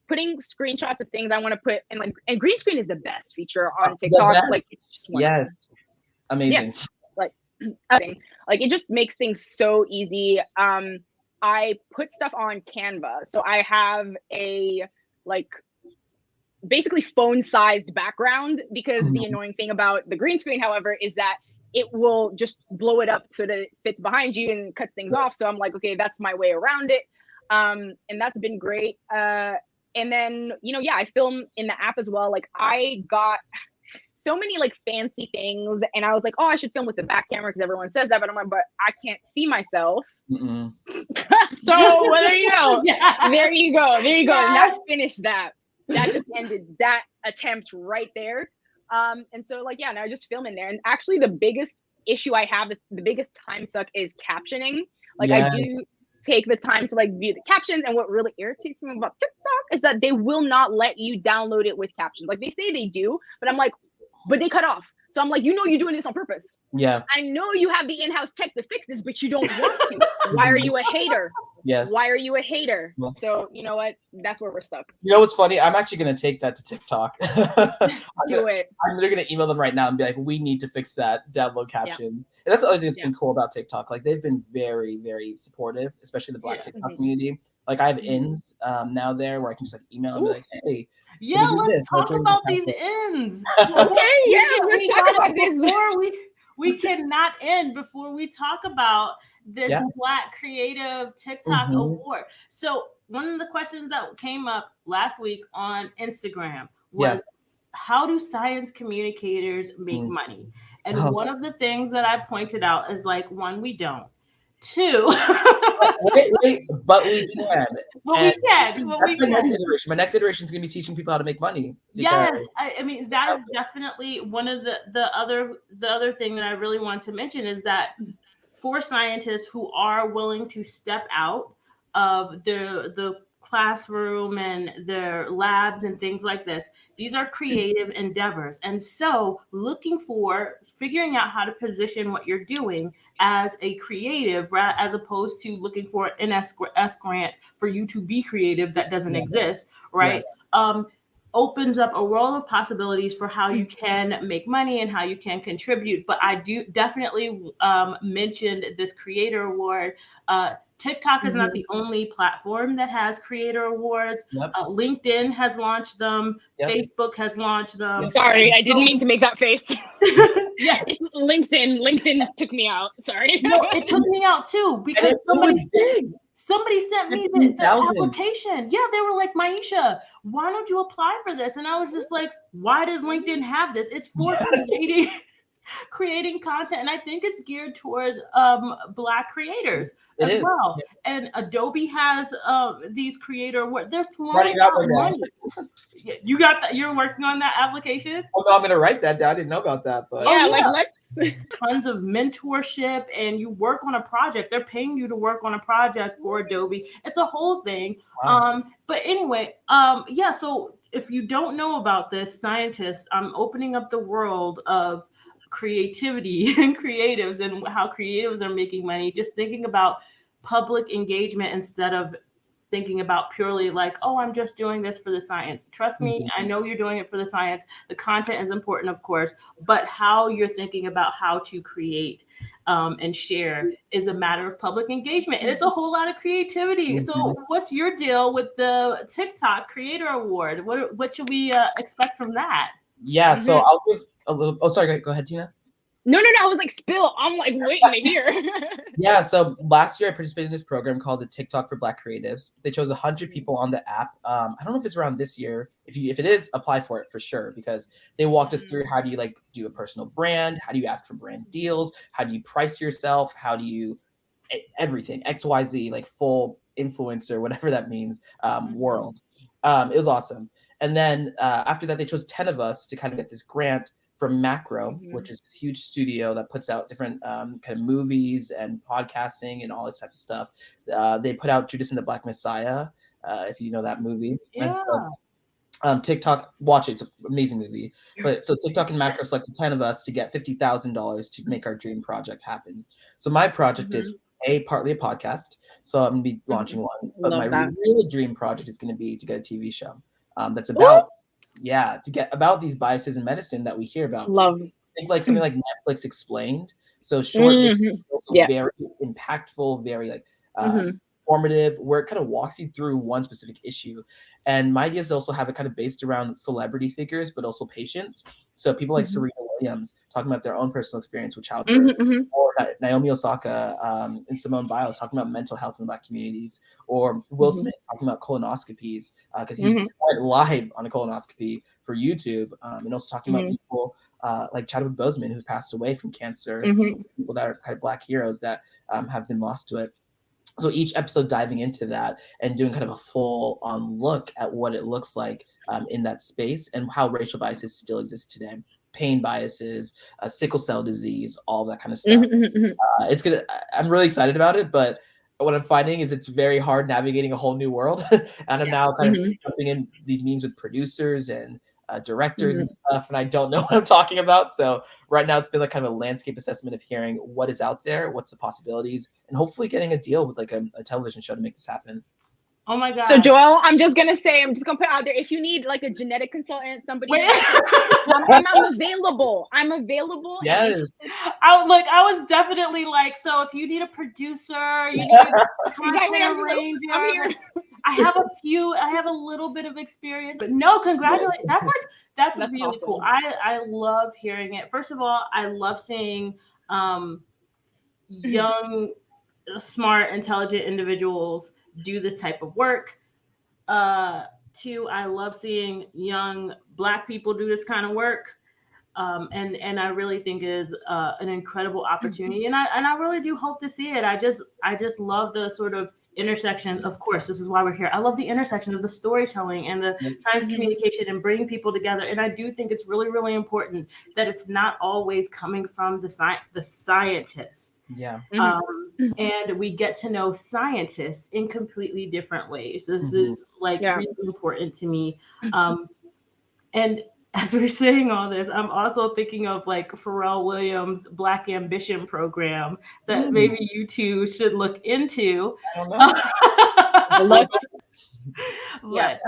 putting screenshots of things I want to put in, like, and green screen is the best feature on TikTok. Like, it's just amazing. Yes, like it just makes things so easy. I put stuff on Canva, so I have a like basically phone-sized background because the annoying thing about the green screen, however, is that it will just blow it up so that it fits behind you and cuts things off. So I'm like, okay, that's my way around it. And that's been great. And then, I film in the app as well. Like I got so many like fancy things, and I was like, oh, I should film with the back camera because everyone says that, but I'm like, but I can't see myself. So well, there you go. There you go. And that finished that. That just ended that attempt right there. And so like, now I just film in there. And actually the biggest issue I have, the biggest time suck is captioning. Like I do take the time to like view the captions, and what really irritates me about TikTok is that they will not let you download it with captions. Like they say they do, but I'm like, but they cut off. So I'm like, you're doing this on purpose. Yeah. I know you have the in-house tech to fix this, but you don't want to. Why are you a hater? Yes. Why are you a hater? Yes. So you know what? That's where we're stuck. You know what's funny? I'm actually going to take that to TikTok. Do it. I'm literally going to email them right now and be like, we need to fix that, download captions. And that's the other thing that's been cool about TikTok. Like they've been very, very supportive, especially the Black TikTok community. Like I have ins now there where I can just like email and be like, hey. Let's talk about these ins. Okay, let's talk about this. We cannot end before we talk about this Black Creative TikTok Award. So one of the questions that came up last week on Instagram was, how do science communicators make money? And one of the things that I pointed out is like, one, we don't. Two, wait, but we can. My next iteration. My next iteration is going to be teaching people how to make money. Yes, I mean that is definitely one of the other thing that I really want to mention is that for scientists who are willing to step out of the classroom and their labs and things like this, these are creative endeavors. And so figuring out how to position what you're doing as a creative, as opposed to looking for an NSF grant for you to be creative that doesn't exist, right? Opens up a world of possibilities for how you can make money and how you can contribute. But I do definitely mentioned this creator award. TikTok is not the only platform that has creator awards. LinkedIn has launched them. Facebook has launched them. Sorry, I didn't mean to make that face. LinkedIn took me out. Sorry. No, it took me out too because somebody sent me the application. Yeah, they were like, Maisha, why don't you apply for this? And I was just like, why does LinkedIn have this? It's for creating content, and I think it's geared towards Black creators as well. And Adobe has these creator awards. They're throwing out money. You got that? You're working on that application? Oh no, I'm gonna write that down. I didn't know about that, but tons of mentorship, and you work on a project. They're paying you to work on a project for Adobe. It's a whole thing. Wow. But anyway, so if you don't know about this, scientists, I'm opening up the world of creativity and creatives and how creatives are making money, just thinking about public engagement instead of thinking about purely like, oh, I'm just doing this for the science. Trust me, I know you're doing it for the science. The content is important, of course, but how you're thinking about how to create and share is a matter of public engagement. And it's a whole lot of creativity. So what's your deal with the TikTok Creator Award? What should we expect from that? Yeah, so I'll give a little. Oh, sorry. Go ahead, Tina. No. I was like, spill. I'm like waiting to hear. Yeah. So last year I participated in this program called the TikTok for Black Creatives. They chose 100 people on the app. I don't know if it's around this year. If it is, apply for it for sure, because they walked us through how do you like do a personal brand, how do you ask for brand deals, how do you price yourself, how do you everything XYZ, like full influencer, whatever that means, world. It was awesome. And then after that, they chose 10 of us to kind of get this grant from Macro, which is this huge studio that puts out different kind of movies and podcasting and all this type of stuff. They put out Judas and the Black Messiah, if you know that movie. Yeah. And so, TikTok, watch it. It's an amazing movie. But so TikTok and Macro selected 10 of us to get $50,000 to make our dream project happen. So my project is partly a podcast. So I'm going to be launching one. But real dream project is going to be to get a TV show that's about to get about these biases in medicine that we hear about. Think like something like Netflix Explained. So short, also very impactful, very like informative, where it kind of walks you through one specific issue. And my idea is to also have it kind of based around celebrity figures, but also patients. So people like Serena Williams talking about their own personal experience with childbirth, or Naomi Osaka and Simone Biles talking about mental health in Black communities, or Will Smith talking about colonoscopies because he went live on a colonoscopy for YouTube, and also talking about people like Chadwick Boseman, who passed away from cancer, people that are kind of Black heroes that have been lost to it. So each episode diving into that and doing kind of a full on look at what it looks like in that space and how racial biases still exist today. Pain biases, sickle cell disease, all that kind of stuff. I'm really excited about it, but what I'm finding is it's very hard navigating a whole new world. And I'm now kind of jumping in these meetings with producers and directors and stuff, and I don't know what I'm talking about. So right now it's been like kind of a landscape assessment of hearing what is out there, what's the possibilities, and hopefully getting a deal with like a television show to make this happen. Oh my God. So Joelle, I'm just gonna put it out there. If you need like a genetic consultant, somebody, I'm available. I'm available. Yes. I was definitely like, so if you need a producer, you need a content arranger. I'm here. I have a little bit of experience, but no, congratulations. That's really awesome. Cool. I love hearing it. First of all, I love seeing young, smart, intelligent individuals do this type of work. Two, I love seeing young Black people do this kind of work. And I really think is an incredible opportunity. And I really do hope to see it. I just love the sort of intersection. Of course, this is why we're here. I love the intersection of the storytelling and the science communication and bringing people together. And I do think it's really, really important that it's not always coming from the scientists. Yeah. And we get to know scientists in completely different ways. This is really important to me. And as we're saying all this, I'm also thinking of like Pharrell Williams' Black Ambition program that maybe you two should look into. I don't know. But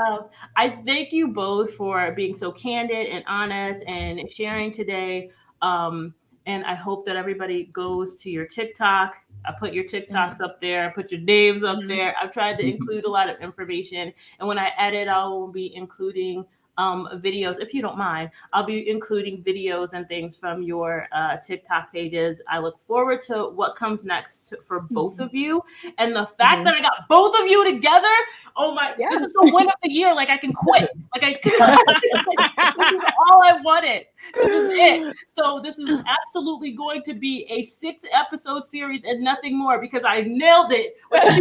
I thank you both for being so candid and honest and sharing today. And I hope that everybody goes to your TikTok. I put your TikToks up there. I put your names up there. I've tried to include a lot of information. And when I edit, I will be including videos. If you don't mind, I'll be including videos and things from your TikTok pages. I look forward to what comes next for both of you. And the fact that I got both of you together, this is the win of the year. Like I can quit. This is all I wanted. This is it. So this is absolutely going to be a 6-episode series and nothing more because I nailed it. I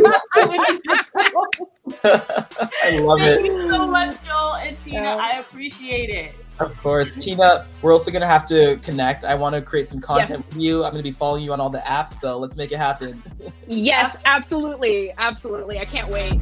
love it. Thank you so much, Joel and Tina. I appreciate it. Of course. Tina, we're also going to have to connect. I want to create some content with you. I'm going to be following you on all the apps, so let's make it happen. Yes, absolutely. Absolutely. I can't wait.